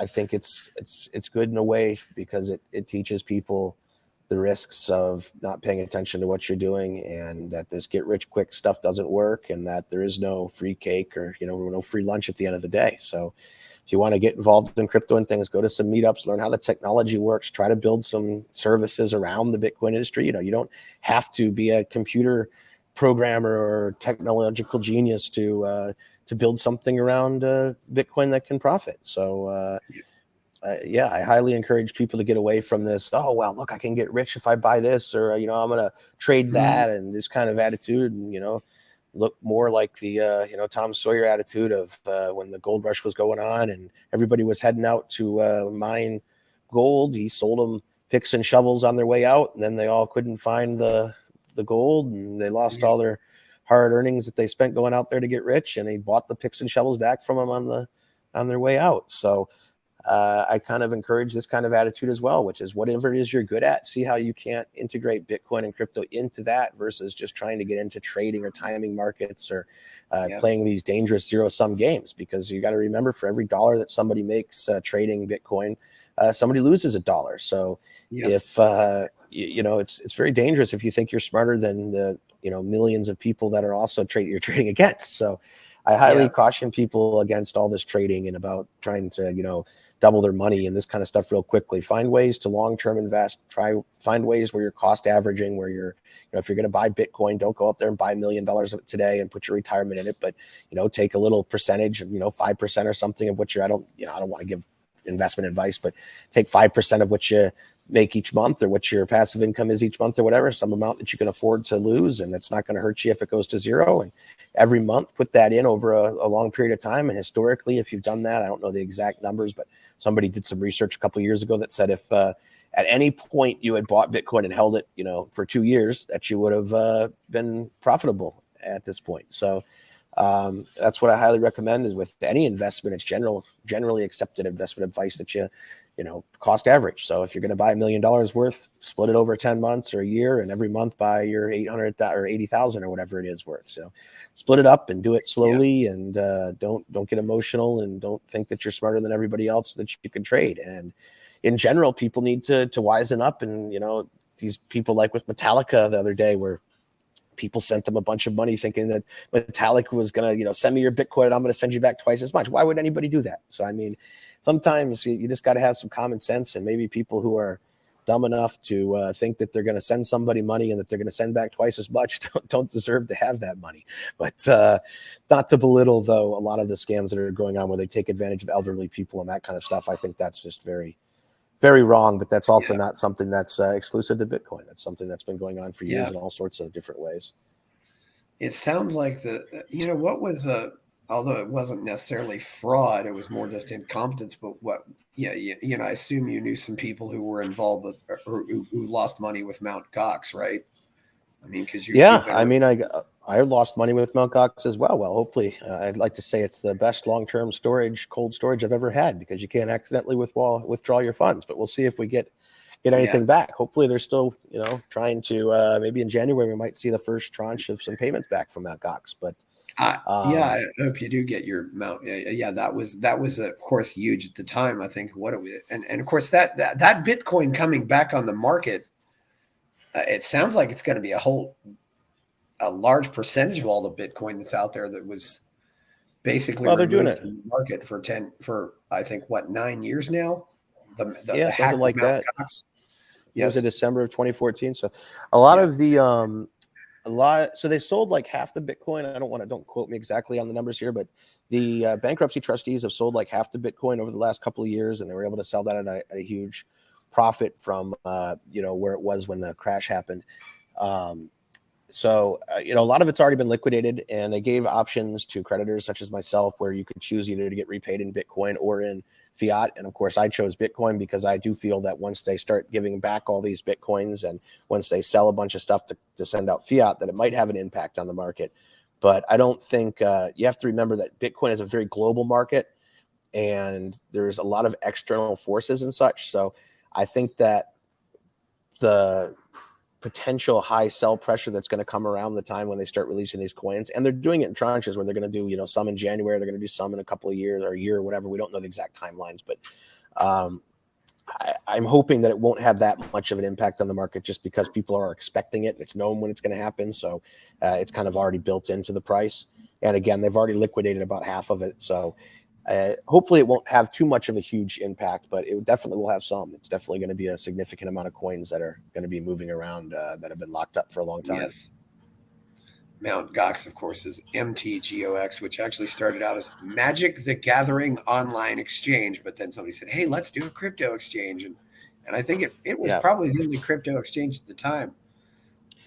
[SPEAKER 2] think it's good in a way, because it teaches people the risks of not paying attention to what you're doing, and that this get rich quick stuff doesn't work, and that there is no free cake or no free lunch at the end of the day. So if you want to get involved in crypto and things, go to some meetups, learn how the technology works, try to build some services around the Bitcoin industry. You don't have to be a computer programmer or technological genius to build something around Bitcoin that can profit. So I highly encourage people to get away from this. Oh, well, look, I can get rich if I buy this, or I'm going to trade that, and this kind of attitude, and look more like the Tom Sawyer attitude of when the gold rush was going on and everybody was heading out to mine gold. He sold them picks and shovels on their way out, and then they all couldn't find the gold, and they lost all their hard earnings that they spent going out there to get rich, and he bought the picks and shovels back from them on their way out. So I kind of encourage this kind of attitude as well, which is whatever it is you're good at, see how you can't integrate Bitcoin and crypto into that, versus just trying to get into trading or timing markets or playing these dangerous zero-sum games. Because you got to remember, for every dollar that somebody makes trading Bitcoin, somebody loses $1. So if it's very dangerous if you think you're smarter than the millions of people that are also you're trading against. So I highly caution people against all this trading and about trying to double their money and this kind of stuff real quickly. Find ways to long-term invest. Find ways where you're cost averaging, where you're, if you're going to buy Bitcoin, don't go out there and buy $1 million of it today and put your retirement in it, but take a little percentage of 5% or something of what I don't want to give investment advice, but take 5% of what you make each month, or what your passive income is each month, or whatever, some amount that you can afford to lose, and that's not going to hurt you if it goes to zero. And every month put that in over a long period of time. And historically, if you've done that, I don't know the exact numbers, but somebody did some research a couple of years ago that said if at any point you had bought Bitcoin and held it for 2 years, that you would have been profitable at this point. So that's what I highly recommend. Is with any investment, it's generally accepted investment advice that you cost average. So if you're going to buy $1 million worth, split it over 10 months or a year, and every month buy your 800 or 80,000 or whatever it is worth. So split it up and do it slowly, and don't get emotional, and don't think that you're smarter than everybody else that you can trade. And in general, people need to wisen up. And these people, like with Metallica the other day, where people sent them a bunch of money thinking that Metallica was going to, send me your Bitcoin and I'm going to send you back twice as much. Why would anybody do that? So, I mean, sometimes you just got to have some common sense, and maybe people who are dumb enough to think that they're going to send somebody money and that they're going to send back twice as much don't deserve to have that money. But not to belittle, though, a lot of the scams that are going on where they take advantage of elderly people and that kind of stuff. I think that's just very, very wrong. But that's also not something that's exclusive to Bitcoin. That's something that's been going on for years in all sorts of different ways.
[SPEAKER 1] It sounds like what was although it wasn't necessarily fraud, it was more just incompetence. But what, yeah, I assume you knew some people who were involved with, or who lost money with Mount Gox, right? I mean, because
[SPEAKER 2] Yeah,
[SPEAKER 1] you've been
[SPEAKER 2] I
[SPEAKER 1] around.
[SPEAKER 2] mean, I lost money with Mt. Gox as well. Well, hopefully, I'd like to say it's the best long-term storage, cold storage I've ever had, because you can't accidentally withdraw your funds. But we'll see if we get
[SPEAKER 1] Yeah.
[SPEAKER 2] anything back. Hopefully, they're still trying to maybe in January we might see the first tranche of some payments back from Mt. Gox. But
[SPEAKER 1] Yeah,
[SPEAKER 2] um,
[SPEAKER 1] I hope you do get your mount. Yeah, that was of course huge at the time. I think what it was, and of course that Bitcoin coming back on the market, it sounds like it's going to be a large percentage of all the Bitcoin that's out there that was basically
[SPEAKER 2] well, they're doing
[SPEAKER 1] removed
[SPEAKER 2] it.
[SPEAKER 1] from the market for I think what 9 years now. The
[SPEAKER 2] Yeah, something
[SPEAKER 1] hack of
[SPEAKER 2] like
[SPEAKER 1] Mount
[SPEAKER 2] that.
[SPEAKER 1] Gox.
[SPEAKER 2] It was in
[SPEAKER 1] Yes.
[SPEAKER 2] December of 2014. So a lot
[SPEAKER 1] Yeah.
[SPEAKER 2] of the a lot. So they sold like half the Bitcoin. Don't quote me exactly on the numbers here, but the bankruptcy trustees have sold like half the Bitcoin over the last couple of years, and they were able to sell that at a huge profit from where it was when the crash happened. Um, a lot of it's already been liquidated, and they gave options to creditors such as myself where you could choose either to get repaid in Bitcoin or in fiat. And of course, I chose Bitcoin because I do feel that once they start giving back all these Bitcoins and once they sell a bunch of stuff to send out fiat, that it might have an impact on the market. But I don't think you have to remember that Bitcoin is a very global market and there's a lot of external forces and such. So I think that the potential high sell pressure that's going to come around the time when they start releasing these coins, and they're doing it in tranches where they're going to do some in January, they're going to do some in a couple of years or a year or whatever. We don't know the exact timelines, but um, I'm hoping that it won't have that much of an impact on the market just because people are expecting it. It's known when it's going to happen, so it's kind of already built into the price. And again, they've already liquidated about half of it, so hopefully it won't have too much of a huge impact, but it definitely will have some. It's definitely going to be a significant amount of coins that are going to be moving around that have been locked up for a long time.
[SPEAKER 1] Yes. Mount Gox, of course, is MTGOX, which actually started out as Magic the Gathering Online Exchange, but then somebody said, "Hey, let's do a crypto exchange," and I think it was
[SPEAKER 2] Yeah,
[SPEAKER 1] probably the only crypto exchange at the time.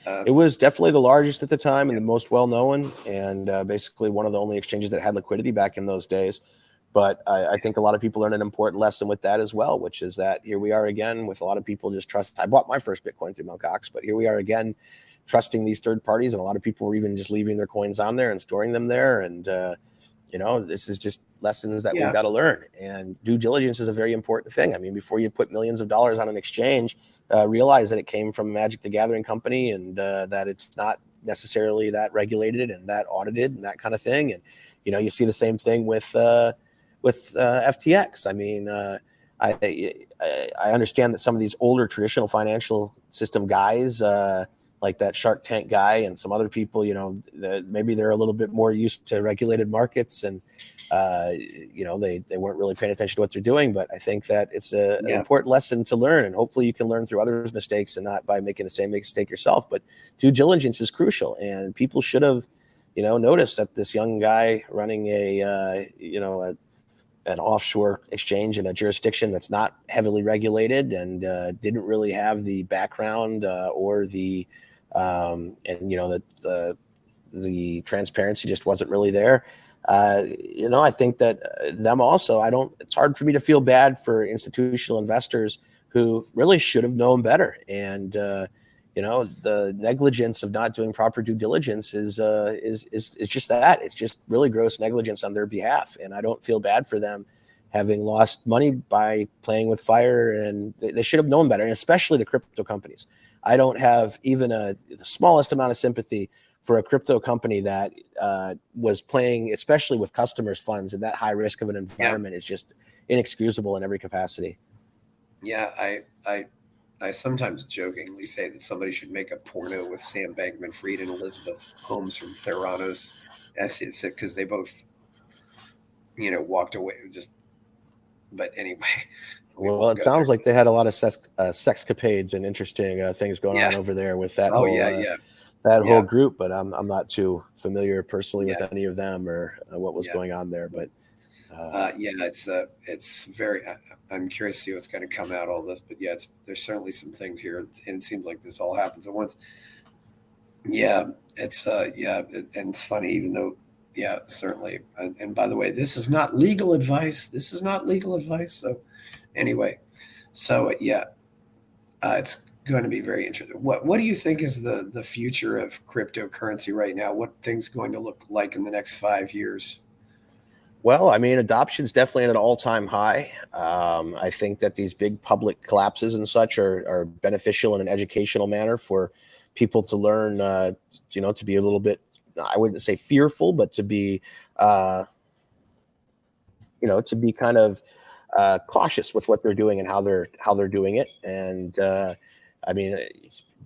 [SPEAKER 1] Uh,
[SPEAKER 2] it was definitely the largest at the time and
[SPEAKER 1] yeah,
[SPEAKER 2] the most well known, and basically one of the only exchanges that had liquidity back in those days. But I think a lot of people learned an important lesson with that as well, which is that here we are again with a lot of people just trust. I bought my first Bitcoin through Mt. Gox, but here we are again trusting these third parties, and a lot of people were even just leaving their coins on there and storing them there. And this is just lessons that we've
[SPEAKER 1] yeah,
[SPEAKER 2] got to learn. And due diligence is a very important thing. I mean, before you put millions of dollars on an exchange, realize that it came from Magic the Gathering company and that it's not necessarily that regulated and that audited and that kind of thing. And you see the same thing with FTX. I mean, I understand that some of these older traditional financial system guys, like that Shark Tank guy and some other people, maybe they're a little bit more used to regulated markets and, they weren't really paying attention to what they're doing. But I think that it's an
[SPEAKER 1] yeah,
[SPEAKER 2] important lesson to learn. And hopefully you can learn through others' mistakes and not by making the same mistake yourself. But due diligence is crucial. And people should have, noticed that this young guy running an offshore exchange in a jurisdiction that's not heavily regulated and didn't really have the background or the and the transparency just wasn't really there. I think that them also. I don't. It's hard for me to feel bad for institutional investors who really should have known better. And the negligence of not doing proper due diligence is just that. It's just really gross negligence on their behalf. And I don't feel bad for them having lost money by playing with fire. And they should have known better. And especially the crypto companies. I don't have even the smallest amount of sympathy for a crypto company that was playing, especially with customers' funds, and that high risk of an
[SPEAKER 1] yeah,
[SPEAKER 2] environment is just inexcusable in every capacity.
[SPEAKER 1] yeah. I sometimes jokingly say that somebody should make a porno with Sam Bankman-Fried and Elizabeth Holmes from Theranos, because they both walked away just. But anyway, we
[SPEAKER 2] Well,
[SPEAKER 1] won't
[SPEAKER 2] it
[SPEAKER 1] go there.
[SPEAKER 2] sounds like they had a lot of sexcapades and interesting things going
[SPEAKER 1] Yeah.
[SPEAKER 2] on over there with that
[SPEAKER 1] Oh
[SPEAKER 2] whole
[SPEAKER 1] yeah, yeah,
[SPEAKER 2] that whole
[SPEAKER 1] yeah,
[SPEAKER 2] group. But I'm not too familiar personally with
[SPEAKER 1] yeah,
[SPEAKER 2] any of them or what was
[SPEAKER 1] yeah.
[SPEAKER 2] going on there. But uh,
[SPEAKER 1] Yeah, it's very. I'm curious to see what's going to come out of all this, but yeah, there's certainly some things here, and it seems like this all happens at once. Yeah, it's yeah, and it's funny, even though Yeah, certainly. And by the way, this is not legal advice. This is not legal advice. So anyway, so yeah, it's going to be very interesting. What do you think is the future of cryptocurrency right now? What things going to look like in the next 5 years?
[SPEAKER 2] Well, I mean, adoption is definitely at an all-time high. I think that these big public collapses and such are beneficial in an educational manner for people to learn, to be a little bit, I wouldn't say fearful, but to be, uh, to be kind of cautious with what they're doing and how they're doing it. And I mean,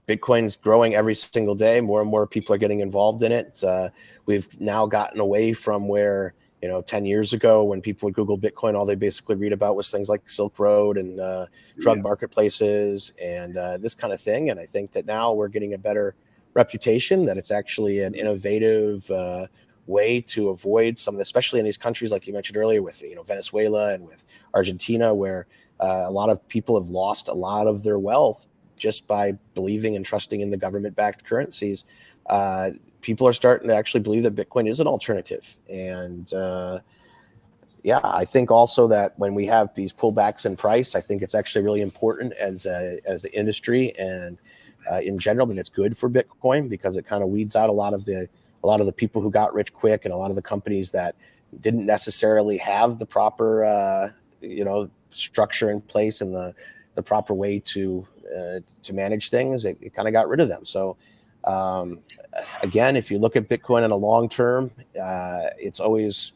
[SPEAKER 2] Bitcoin's growing every single day. More and more people are getting involved in it. We've now gotten away from where 10 years ago when people would Google Bitcoin, all they basically read about was things like Silk Road and drug
[SPEAKER 1] Yeah,
[SPEAKER 2] marketplaces and this kind of thing. And I think that now we're getting a better reputation, that it's actually an innovative way to avoid some of the, especially in these countries like you mentioned earlier with Venezuela and with Argentina, where a lot of people have lost a lot of their wealth just by believing and trusting in the government-backed currencies. People are starting to actually believe that Bitcoin is an alternative, and yeah, I think also that when we have these pullbacks in price, I think it's actually really important as an industry and in general that it's good for Bitcoin, because it kind of weeds out a lot of the people who got rich quick and a lot of the companies that didn't necessarily have the proper structure in place and the proper way to manage things. It kind of got rid of them. So um, again, if you look at Bitcoin in a long term, it's always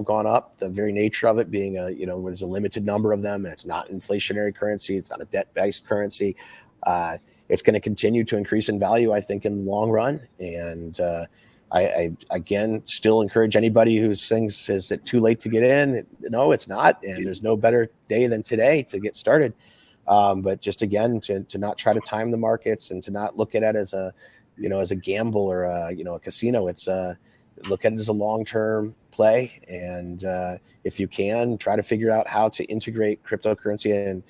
[SPEAKER 2] gone up. The very nature of it being there's a limited number of them, and it's not inflationary currency. It's not a debt-based currency. It's going to continue to increase in value, I think, in the long run. And I again still encourage anybody who thinks is it too late to get in. No, it's not, and there's no better day than today to get started. But just again, to not try to time the markets and to not look at it as a gamble or a casino. It's look at it as a long-term play, and if you can, try to figure out how to integrate cryptocurrency and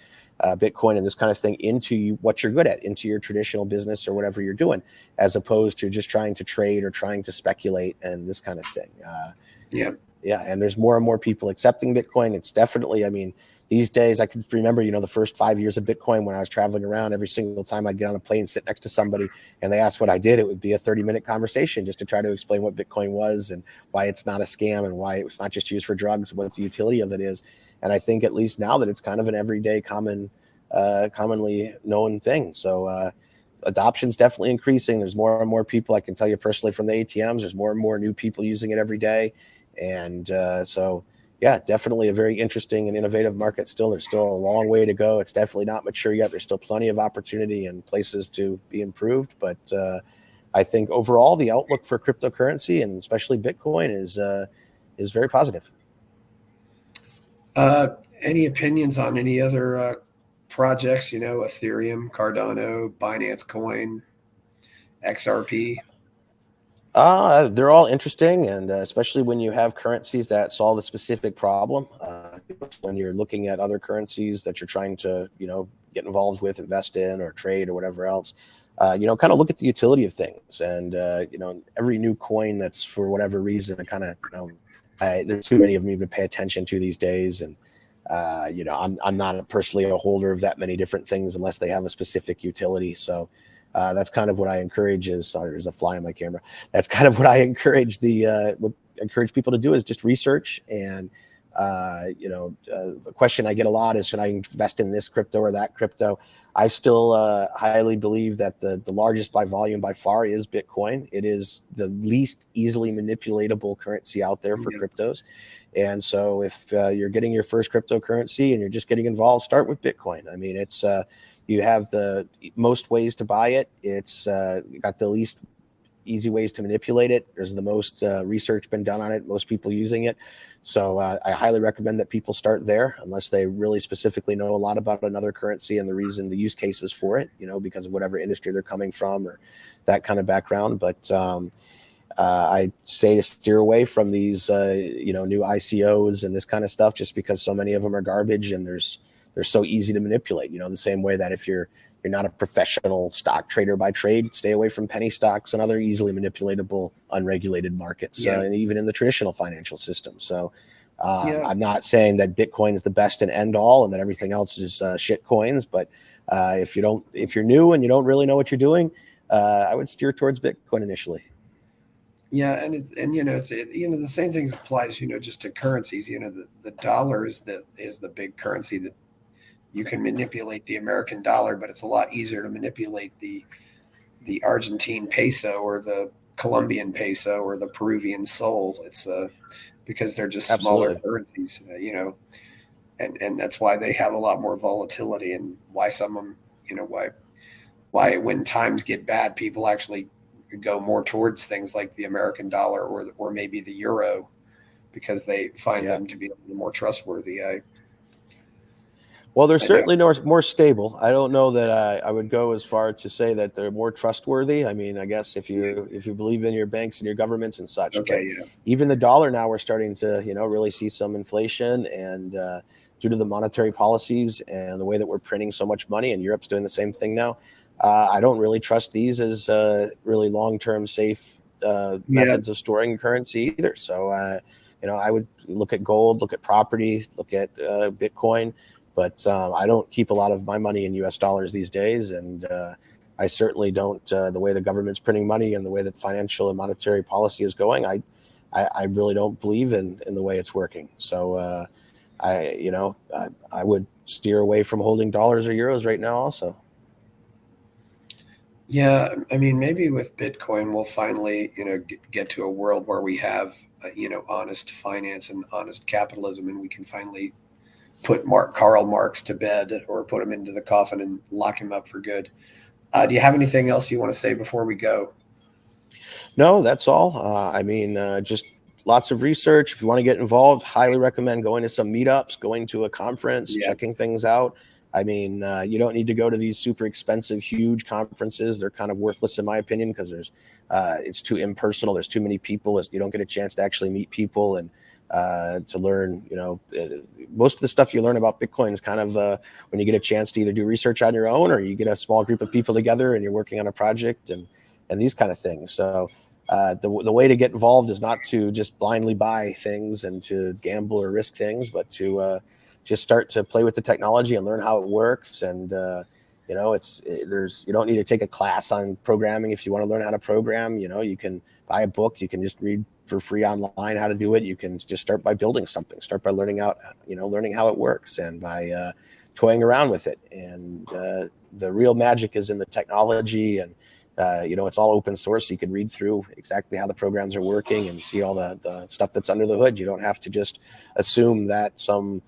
[SPEAKER 2] Bitcoin and this kind of thing into what you're good at, into your traditional business or whatever you're doing, as opposed to just trying to trade or trying to speculate and this kind of thing.
[SPEAKER 1] yeah,
[SPEAKER 2] Yeah, and there's more and more people accepting Bitcoin. It's definitely, I mean, these days I can remember, the first 5 years of Bitcoin when I was traveling around. Every single time I'd get on a plane, sit next to somebody, and they asked what I did, it would be a 30-minute conversation just to try to explain what Bitcoin was and why it's not a scam and why it's not just used for drugs, what the utility of it is. And I think at least now that it's kind of an everyday commonly known thing. So adoption's definitely increasing. There's more and more people, I can tell you personally from the ATMs, there's more and more new people using it every day. And so, yeah, definitely a very interesting and innovative market still. There's still a long way to go. It's definitely not mature yet. There's still plenty of opportunity and places to be improved. But I think overall, the outlook for cryptocurrency and especially Bitcoin is very positive.
[SPEAKER 1] Uh, any opinions on any other projects? Ethereum, Cardano, Binance Coin, XRP.
[SPEAKER 2] They're all interesting, and especially when you have currencies that solve a specific problem. When you're looking at other currencies that you're trying to, get involved with, invest in, or trade, or whatever else, kind of look at the utility of things. And every new coin that's for whatever reason, I kind of, there's too many of them even pay attention to these days. And I'm not personally a holder of that many different things unless they have a specific utility. So. That's kind of what I encourage is, sorry, there's a fly on my camera. That's kind of what I encourage encourage people to do is just research. And, the question I get a lot is, should I invest in this crypto or that crypto? I still highly believe that the largest by volume by far is Bitcoin. It is the least easily manipulatable currency out there for
[SPEAKER 1] Yeah.
[SPEAKER 2] cryptos. And so if you're getting your first cryptocurrency and you're just getting involved, start with Bitcoin. I mean, it's you have the most ways to buy it. It's got the least easy ways to manipulate it. There's the most research been done on it, most people using it. So I highly recommend that people start there unless they really specifically know a lot about another currency and the use cases for it, because of whatever industry they're coming from or that kind of background. But I say to steer away from these, new ICOs and this kind of stuff, just because so many of them are garbage and they're so easy to manipulate. The same way that if you're you're not a professional stock trader by trade, stay away from penny stocks and other easily manipulatable, unregulated markets,
[SPEAKER 1] Yeah.
[SPEAKER 2] and even in the traditional financial system. So
[SPEAKER 1] Yeah.
[SPEAKER 2] I'm not saying that Bitcoin is the best and end all and that everything else is shit coins, but if you're new and you don't really know what you're doing, I would steer towards Bitcoin initially.
[SPEAKER 1] Yeah, and the same thing applies just to currencies. The dollar is the big currency that you can manipulate the American dollar, but it's a lot easier to manipulate the Argentine peso or the Colombian peso or the Peruvian sol. It's because they're just smaller
[SPEAKER 2] Absolutely.
[SPEAKER 1] currencies, and that's why they have a lot more volatility, and why some of them, why when times get bad, people actually go more towards things like the American dollar or maybe the euro because they find
[SPEAKER 2] Yeah.
[SPEAKER 1] them to be a little more trustworthy.
[SPEAKER 2] Well, they're
[SPEAKER 1] I know.
[SPEAKER 2] certainly more stable. I don't know that I would go as far to say that they're more trustworthy. I mean, I guess
[SPEAKER 1] Yeah.
[SPEAKER 2] if you believe in your banks and your governments and such, but
[SPEAKER 1] Okay. Yeah.
[SPEAKER 2] even the dollar now, we're starting to really see some inflation, and due to the monetary policies and the way that we're printing so much money, and Europe's doing the same thing now. I don't really trust these as really long-term safe
[SPEAKER 1] Yeah.
[SPEAKER 2] methods of storing currency either. So, I would look at gold, look at property, look at Bitcoin, but I don't keep a lot of my money in U.S. dollars these days, and I certainly don't. The way the government's printing money and the way that financial and monetary policy is going, I really don't believe in the way it's working. So I would steer away from holding dollars or euros right now. Also,
[SPEAKER 1] Yeah, I mean, maybe with Bitcoin, we'll finally, get to a world where we have, honest finance and honest capitalism, and we can finally put Karl Marx to bed or put him into the coffin and lock him up for good. Do you have anything else you want to say before we go?
[SPEAKER 2] no, that's all. I mean, just lots of research. If you want to get involved, highly recommend going to some meetups, going to a conference,
[SPEAKER 1] Yeah.
[SPEAKER 2] checking things out. I mean, you don't need to go to these super expensive, huge conferences. They're kind of worthless, in my opinion, because it's too impersonal. There's too many people. You don't get a chance to actually meet people and to learn. Most of the stuff you learn about Bitcoin is kind of when you get a chance to either do research on your own or you get a small group of people together and you're working on a project and these kind of things. So the way to get involved is not to just blindly buy things and to gamble or risk things, but to just start to play with the technology and learn how it works. And you don't need to take a class on programming if you want to learn how to program. You can buy a book, you can just read for free online how to do it. You can just start by building something, start by learning how it works, and by toying around with it. And the real magic is in the technology, and it's all open source. You can read through exactly how the programs are working and see all the stuff that's under the hood. You don't have to just assume that some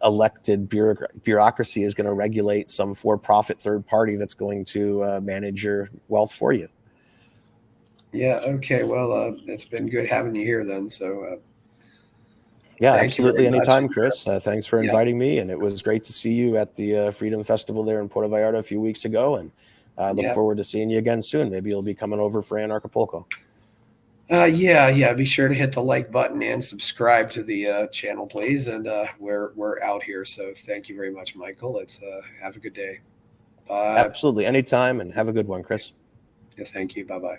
[SPEAKER 2] elected bureaucracy is going to regulate some for-profit third party that's going to manage your wealth for you.
[SPEAKER 1] Yeah. Okay. Well, it's been good having you here then. So
[SPEAKER 2] Yeah,
[SPEAKER 1] thank you very
[SPEAKER 2] absolutely.
[SPEAKER 1] much.
[SPEAKER 2] Anytime, Chris. Thanks for
[SPEAKER 1] Yeah.
[SPEAKER 2] inviting me. And it was great to see you at the Freedom Festival there in Puerto Vallarta a few weeks ago. And I look
[SPEAKER 1] Yeah.
[SPEAKER 2] forward to seeing you again soon. Maybe you'll be coming over for Anarchapulco.
[SPEAKER 1] Yeah. Be sure to hit the like button and subscribe to the channel, please. And we're out here. So thank you very much, Michael. Let's have a good day. Bye.
[SPEAKER 2] Absolutely. Anytime. And have a good one, Chris.
[SPEAKER 1] Yeah, thank you. Bye bye.